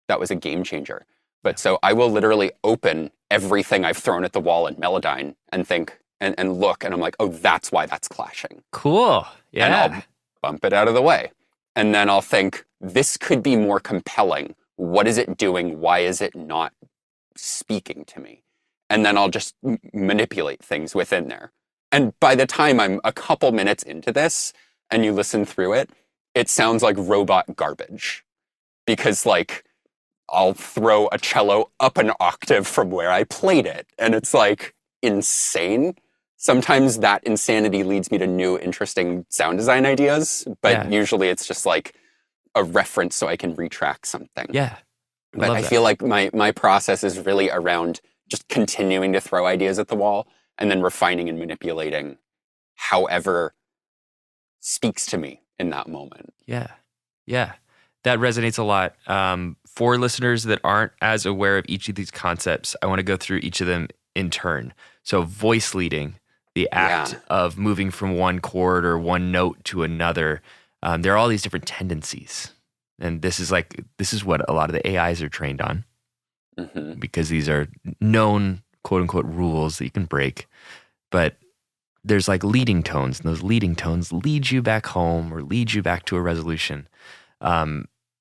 that was a game changer. But so I will literally open everything I've thrown at the wall in Melodyne and think and look, and I'm like, oh, that's why that's clashing. Cool. Yeah. And I'll bump it out of the way. And then I'll think, this could be more compelling what is it doing? Why is it not speaking to me? And then I'll just manipulate things within there. And by the time I'm a couple minutes into this and you listen through it, it sounds like robot garbage. Because like, I'll throw a cello up an octave from where I played it. And it's like insane. Sometimes that insanity leads me to new, interesting sound design ideas. But usually it's just like a reference so I can retrack something. Yeah. But I feel like my process is really around just continuing to throw ideas at the wall and then refining and manipulating however speaks to me in that moment. Yeah. Yeah. That resonates a lot. For listeners that aren't as aware of each of these concepts, I want to go through each of them in turn. So voice leading, the act of moving from one chord or one note to another. There are all these different tendencies. And this is what a lot of the AIs are trained on. Mm-hmm. Because these are known, quote unquote, rules that you can break. But there's like leading tones, and those leading tones lead you back home or lead you back to a resolution.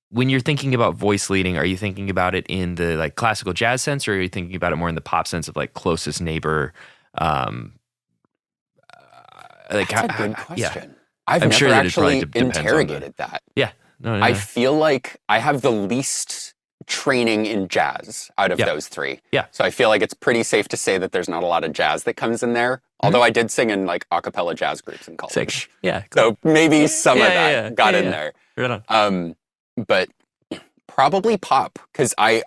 When you're thinking about voice leading, are you thinking about it in the like classical jazz sense, or are you thinking about it more in the pop sense of like closest neighbor? That's a good question. Yeah. I'm never sure actually interrogated that. Yeah. No. I feel like I have the least training in jazz out of those three. Yeah. So I feel like it's pretty safe to say that there's not a lot of jazz that comes in there. Although I did sing in like a cappella jazz groups in college. Sick. Yeah. Cool. So maybe some of that got in there. Right on. But probably pop, because I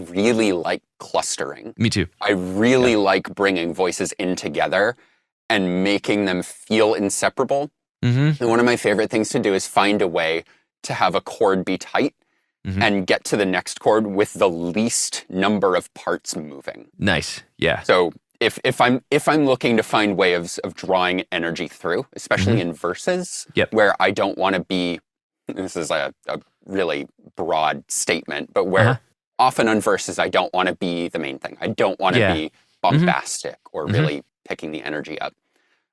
really like clustering. Me too. I really like bringing voices in together and making them feel inseparable. Mm-hmm. And one of my favorite things to do is find a way to have a chord be tight and get to the next chord with the least number of parts moving. Nice. Yeah. So if I'm looking to find ways of drawing energy through, especially in verses, where I don't want to be, this is a really broad statement, but where often on verses I don't want to be the main thing. I don't want to be bombastic or really picking the energy up.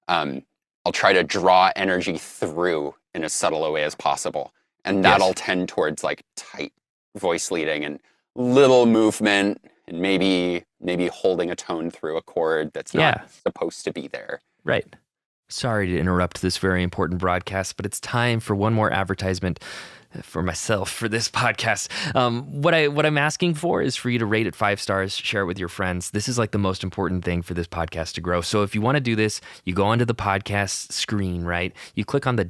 I'll try to draw energy through in as subtle a way as possible. And that'll tend towards like tight voice leading and little movement and maybe holding a tone through a chord that's not supposed to be there. Right. Sorry to interrupt this very important broadcast, but it's time for one more advertisement for myself for this podcast. What I'm asking for is for you to rate it 5 stars, share it with your friends. This is like the most important thing for this podcast to grow. So if you want to do this, you go onto the podcast screen, right? You click on the ...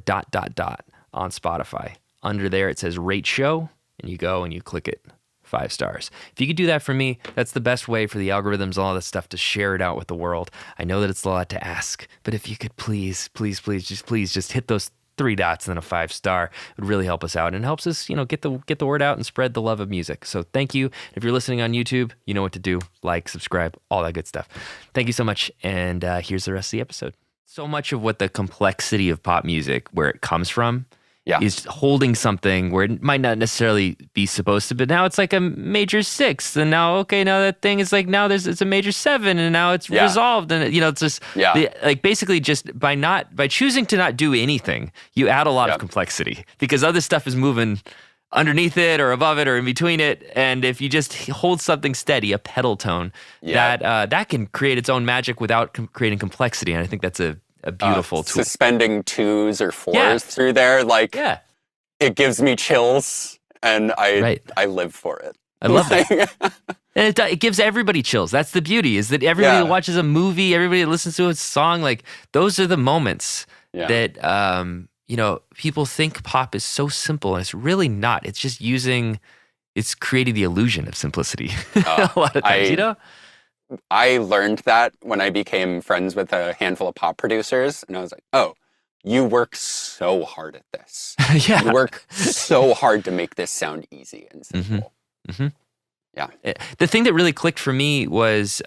on Spotify. Under there, it says rate show, and you go and you click it 5 stars. If you could do that for me, that's the best way for the algorithms and all this stuff to share it out with the world. I know that it's a lot to ask, but if you could please just hit those 3 dots and then a 5 star, it would really help us out and helps us, get the word out and spread the love of music. So thank you. If you're listening on YouTube, you know what to do. Like, subscribe, all that good stuff. Thank you so much. And here's the rest of the episode. So much of what the complexity of pop music, where it comes from, is holding something where it might not necessarily be supposed to, but now it's like a major 6, and now that thing is like it's a major 7, and now it's resolved, and it's just like basically just by choosing to not do anything, you add a lot of complexity because other stuff is moving underneath it or above it or in between it, and if you just hold something steady, a pedal tone, that can create its own magic without creating complexity, and I think that's a beautiful tool. Suspending 2s or 4s through there, it gives me chills, and I live for it. I love that. And it gives everybody chills. That's the beauty, is that everybody that watches a movie, everybody that listens to a song, like those are the moments that people think pop is so simple, and it's really not. It's just it's creating the illusion of simplicity a lot of times, I learned that when I became friends with a handful of pop producers, and I was like, oh, you work so hard at this. You work so hard to make this sound easy and simple. Mm-hmm. Yeah. The thing that really clicked for me was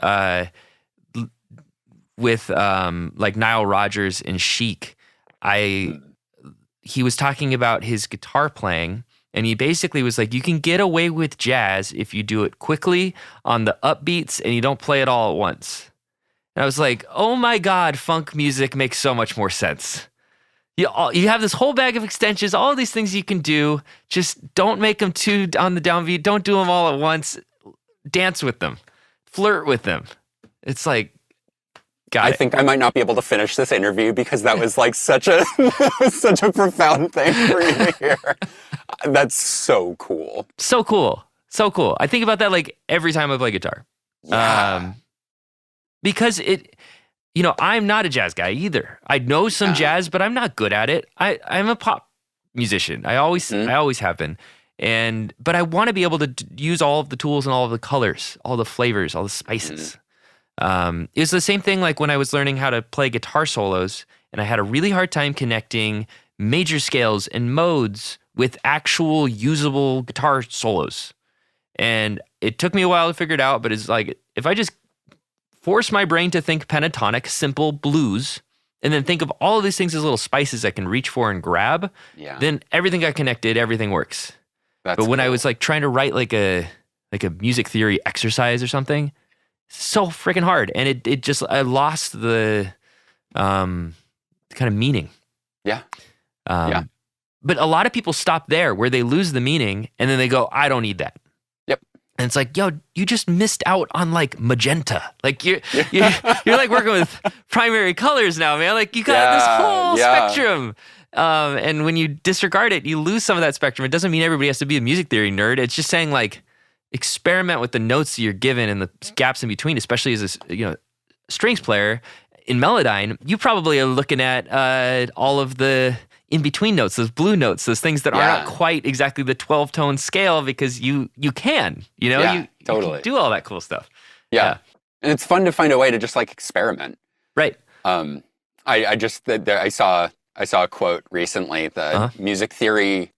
with like Nile Rodgers and Chic. He was talking about his guitar playing, and he basically was like, you can get away with jazz if you do it quickly on the upbeats and you don't play it all at once. And I was like, oh my God, funk music makes so much more sense. You have this whole bag of extensions, all these things you can do. Just don't make them too on the downbeat. Don't do them all at once. Dance with them. Flirt with them. It's like, I think I might not be able to finish this interview because that was like such a such a profound thing for you to hear. That's so cool. So cool. So cool. I think about that like every time I play guitar. Yeah. Because I'm not a jazz guy either. I know some jazz, but I'm not good at it. I'm a pop musician. I always have been. But I want to be able to use all of the tools and all of the colors, all the flavors, all the spices. It was the same thing like when I was learning how to play guitar solos, and I had a really hard time connecting major scales and modes with actual usable guitar solos. And it took me a while to figure it out, but it's like if I just force my brain to think pentatonic, simple blues, and then think of all of these things as little spices I can reach for and grab, then everything got connected, everything works. But when I was like trying to write like a music theory exercise or something, so freaking hard. And I lost the kind of meaning. Yeah. But a lot of people stop there where they lose the meaning and then they go, I don't need that. And it's like, yo, you just missed out on like magenta. Like you're like working with primary colors now, man. Like you got this whole spectrum. And when you disregard it, you lose some of that spectrum. It doesn't mean everybody has to be a music theory nerd. It's just saying like experiment with the notes that you're given and the gaps in between, especially as a strings player in Melodyne. You probably are looking at all of the in-between notes, those blue notes, those things that are not quite exactly the 12-tone scale because you can, you can do all that cool stuff. Yeah. And it's fun to find a way to just like experiment. Right. I saw a quote recently that music theory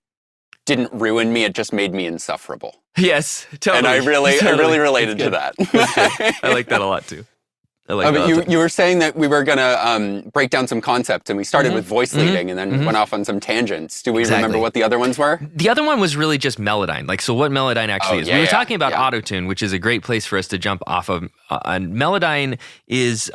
didn't ruin me, it just made me insufferable. Yes, totally. And I really related to that. I like that a lot too. But you were saying that we were going to break down some concepts, and we started with voice leading and then went off on some tangents. Do we remember what the other ones were? The other one was really just Melodyne. Like, so what Melodyne actually is. We were talking about Autotune, which is a great place for us to jump off of. Melodyne is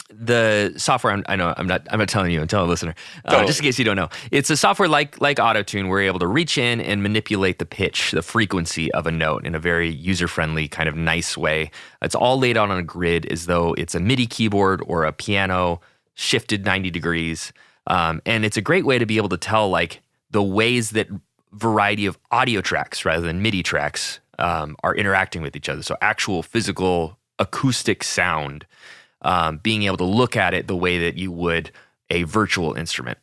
the software. I'm not telling you. I'm telling the listener. Just in case you don't know, it's a software like Autotune, where you're able to reach in and manipulate the pitch, the frequency of a note in a very user-friendly, kind of nice way. It's all laid out on a grid as though it's a MIDI keyboard or a piano shifted 90 degrees. And it's a great way to be able to tell like the ways that variety of audio tracks rather than MIDI tracks are interacting with each other. So actual physical acoustic sound. Being able to look at it the way that you would a virtual instrument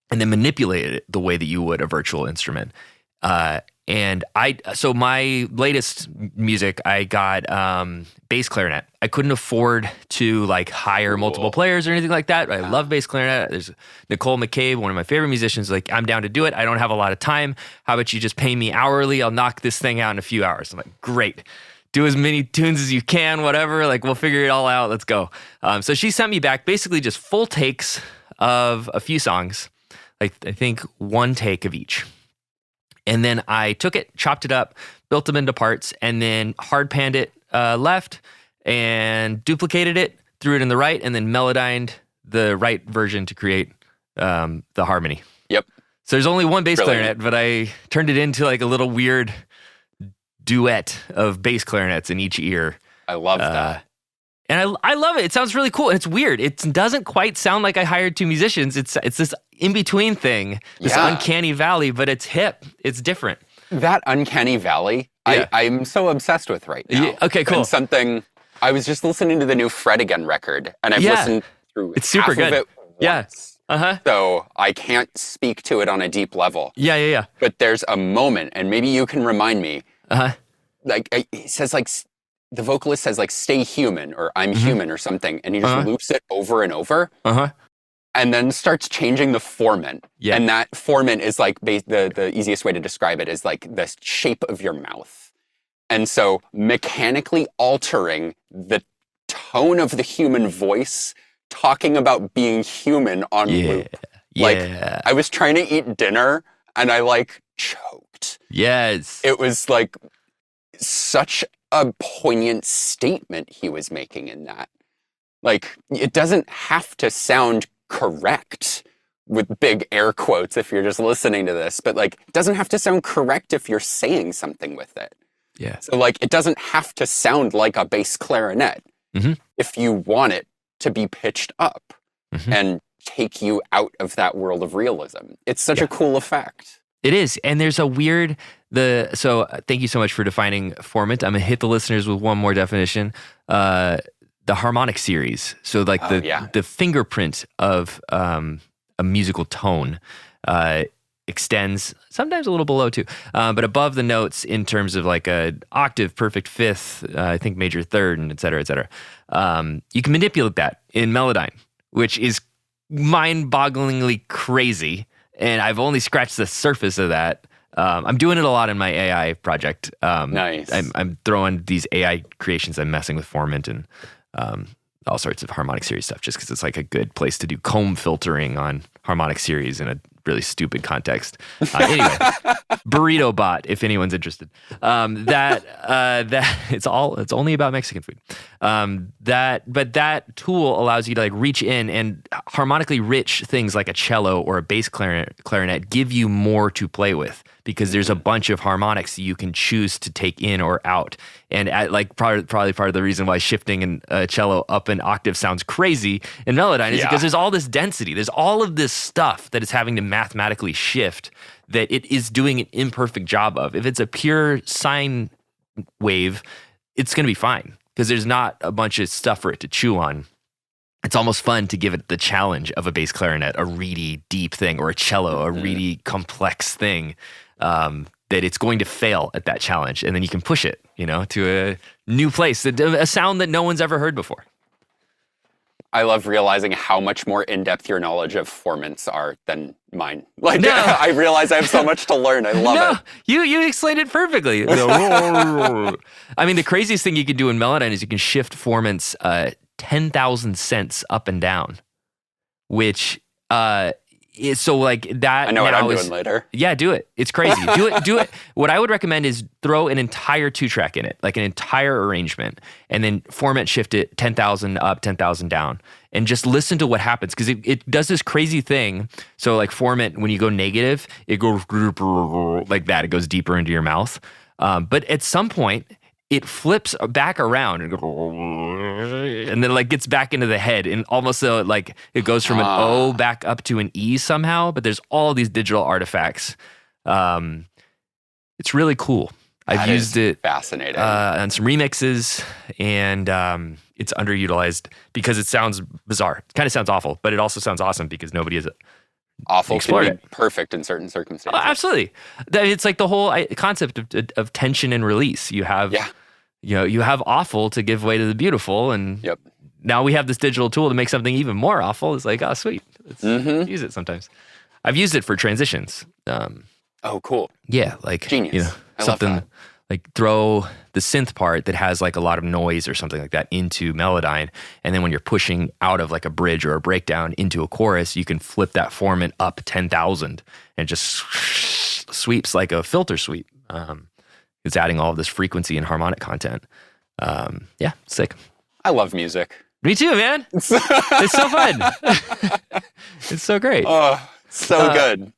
and then manipulate it the way that you would a virtual instrument. So my latest music, I got bass clarinet. I couldn't afford to like hire multiple players or anything like that. I love bass clarinet. There's Nicole McCabe, one of my favorite musicians, like, I'm down to do it. I don't have a lot of time. How about you just pay me hourly? I'll knock this thing out in a few hours. I'm like, great. Do as many tunes as you can, whatever. Like, we'll figure it all out. Let's go. So she sent me back basically just full takes of a few songs, like I think one take of each. And then I took it, chopped it up, built them into parts, and then hard panned it left and duplicated it, threw it in the right, and then melodined the right version to create the harmony. Yep. So there's only one bass clarinet, but I turned it into like a little weird duet of bass clarinets in each ear. I love that. And I love it. It sounds really cool. It's weird. It doesn't quite sound like I hired two musicians. It's this in-between thing, this uncanny valley, but it's hip. It's different. That uncanny valley, I'm so obsessed with right now. Yeah, okay, cool. And something, I was just listening to the new Fred Again record, and I've listened through it's super good. Of it once. Yeah. So I can't speak to it on a deep level. Yeah. But there's a moment, and maybe you can remind me, like, it says like, the vocalist says like, stay human, or I'm human or something. And he just loops it over and over. And then starts changing the formant. Yeah. And that formant is like, the easiest way to describe it is like the shape of your mouth. And so mechanically altering the tone of the human voice, talking about being human on loop. Like, I was trying to eat dinner and I like choked. Yes. It was like such a poignant statement he was making in that. Like, it doesn't have to sound correct with big air quotes if you're just listening to this, but like it doesn't have to sound correct if you're saying something with it. Yeah. So like it doesn't have to sound like a bass clarinet if you want it to be pitched up and take you out of that world of realism. It's such a cool effect. It is. And there's a weird, so thank you so much for defining formant. I'm going to hit the listeners with one more definition. The harmonic series. So like the fingerprint of a musical tone extends sometimes a little below too, but above the notes in terms of like a octave, perfect fifth, I think major third, and et cetera, et cetera. You can manipulate that in Melodyne, which is mind-bogglingly crazy. And I've only scratched the surface of that. I'm doing it a lot in my AI project. Nice. I'm throwing these AI creations. I'm messing with formant and all sorts of harmonic series stuff just because it's like a good place to do comb filtering on harmonic series in a really stupid context. Anyway, Burrito Bot, if anyone's interested. That it's only about Mexican food. But that tool allows you to like reach in and harmonically rich things like a cello or a bass clarinet give you more to play with because there's a bunch of harmonics you can choose to take in or out. And probably part of the reason why shifting a cello up an octave sounds crazy in Melodyne is because there's all this density. There's all of this stuff that is having to mathematically shift that it is doing an imperfect job of. If it's a pure sine wave, it's going to be fine because there's not a bunch of stuff for it to chew on. It's almost fun to give it the challenge of a bass clarinet, a reedy deep thing, or a cello, a reedy complex thing. That it's going to fail at that challenge, and then you can push it, to a new place, a sound that no one's ever heard before. I love realizing how much more in-depth your knowledge of formants are than mine. I realize I have so much to learn. I love it. You explained it perfectly. I mean, the craziest thing you can do in Melodyne is you can shift formants 10,000 cents up and down, which so like that. I know what I'm doing later. Yeah, do it. It's crazy. Do it. What I would recommend is throw an entire 2-track in it, like an entire arrangement, and then format shift it 10,000 up, 10,000 down, and just listen to what happens because it does this crazy thing. So like format, when you go negative, it goes like that. It goes deeper into your mouth. But at some point, it flips back around and then like gets back into the head and almost like it goes from an O back up to an E somehow, but there's all these digital artifacts. It's really cool. I've used it fascinating on some remixes and it's underutilized because it sounds bizarre. It kind of sounds awful, but it also sounds awesome because nobody has awful can be perfect in certain circumstances. Oh, absolutely. It's like the whole concept of tension and release. You have you have awful to give way to the beautiful, and now we have this digital tool to make something even more awful. It's like, oh, sweet. Let's use it sometimes. I've used it for transitions. Oh, cool. Yeah, like genius. I something love that. Like throw the synth part that has like a lot of noise or something like that into Melodyne, and then when you're pushing out of like a bridge or a breakdown into a chorus, you can flip that formant up 10,000 and just sweeps like a filter sweep. It's adding all of this frequency and harmonic content. Yeah, sick. I love music. Me too, man. It's so fun. It's so great. Oh, so good.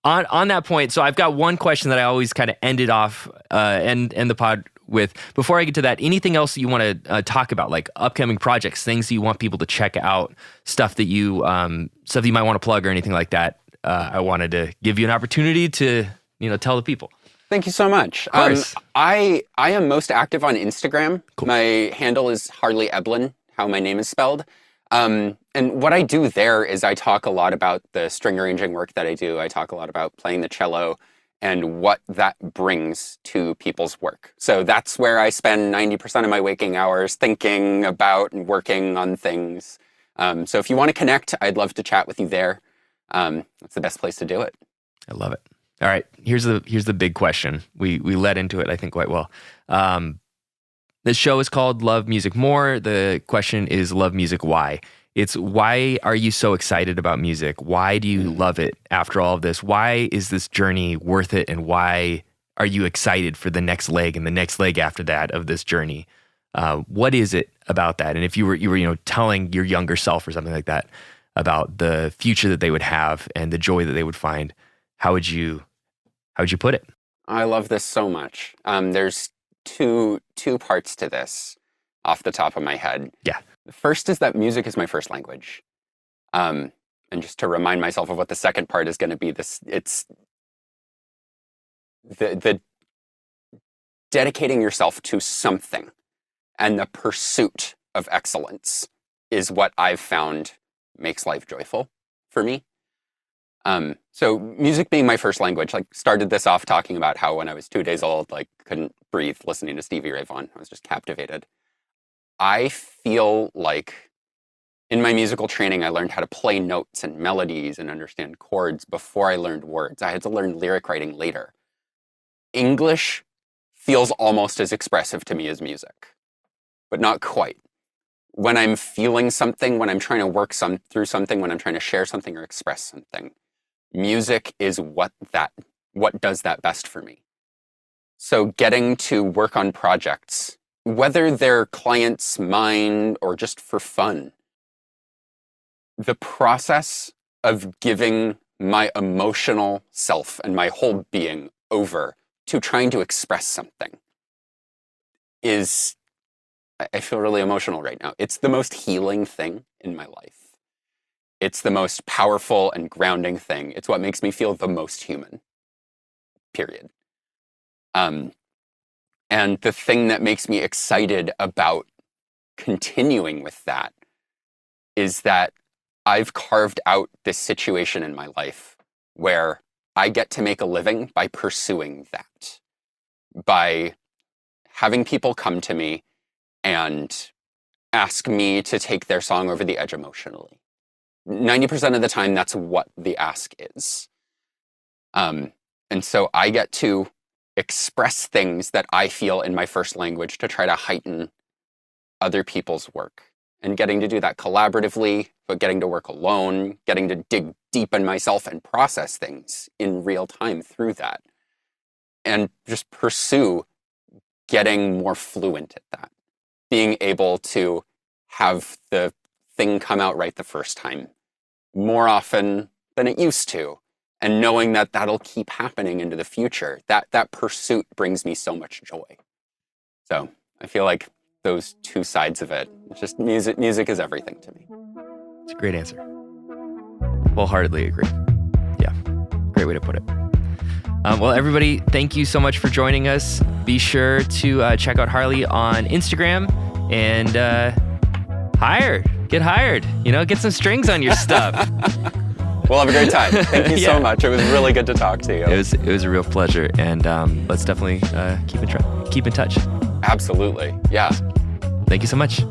On that point, so I've got one question that I always kind of ended off end the pod with. Before I get to that, anything else that you want to talk about, like upcoming projects, things that you want people to check out, stuff that you might want to plug or anything like that? I wanted to give you an opportunity to tell the people. Thank you so much. Of course. I am most active on Instagram. Cool. My handle is Harley Eblen, how my name is spelled. And what I do there is I talk a lot about the string arranging work that I do. I talk a lot about playing the cello and what that brings to people's work. So that's where I spend 90% of my waking hours thinking about and working on things. So if you want to connect, I'd love to chat with you there. That's the best place to do it. I love it. All right, here's the big question. We led into it, I think, quite well. The show is called Love Music More. The question is, love music, why? It's why are you so excited about music? Why do you love it after all of this? Why is this journey worth it? And why are you excited for the next leg and the next leg after that of this journey? What is it about that? And if you were telling your younger self or something like that, about the future that they would have and the joy that they would find, how would you put it? I love this so much. There's two parts to this off the top of my head. Yeah. The first is that music is my first language. And just to remind myself of what the second part is going to be, it's the dedicating yourself to something and the pursuit of excellence is what I've found makes life joyful for me. So music being my first language, like started this off talking about how when I was 2 days old, like couldn't breathe listening to Stevie Ray Vaughan. I was just captivated. I feel like in my musical training, I learned how to play notes and melodies and understand chords before I learned words. I had to learn lyric writing later. English feels almost as expressive to me as music, but not quite. When I'm feeling something, when I'm trying to work through something, when I'm trying to share something or express something, music is what does that best for me. So getting to work on projects, whether they're clients, mine, or just for fun, the process of giving my emotional self and my whole being over to trying to express something is, I feel really emotional right now. It's the most healing thing in my life. It's the most powerful and grounding thing. It's what makes me feel the most human, period. And the thing that makes me excited about continuing with that is that I've carved out this situation in my life where I get to make a living by pursuing that, by having people come to me and ask me to take their song over the edge emotionally. 90% of the time, that's what the ask is. And so I get to express things that I feel in my first language to try to heighten other people's work. And getting to do that collaboratively, but getting to work alone, getting to dig deep in myself and process things in real time through that. And just pursue getting more fluent at that. Being able to have the thing come out right the first time more often than it used to. And knowing that that'll keep happening into the future. That pursuit brings me so much joy. So I feel like those two sides of it, it's just music is everything to me. It's a great answer. Wholeheartedly agree. Yeah, great way to put it. Well, everybody, thank you so much for joining us. Be sure to check out Harley on Instagram and get hired. Get some strings on your stuff. We'll have a great time. Thank you so much. It was really good to talk to you. It was a real pleasure, and let's definitely keep in touch. Absolutely. Yeah. Thank you so much.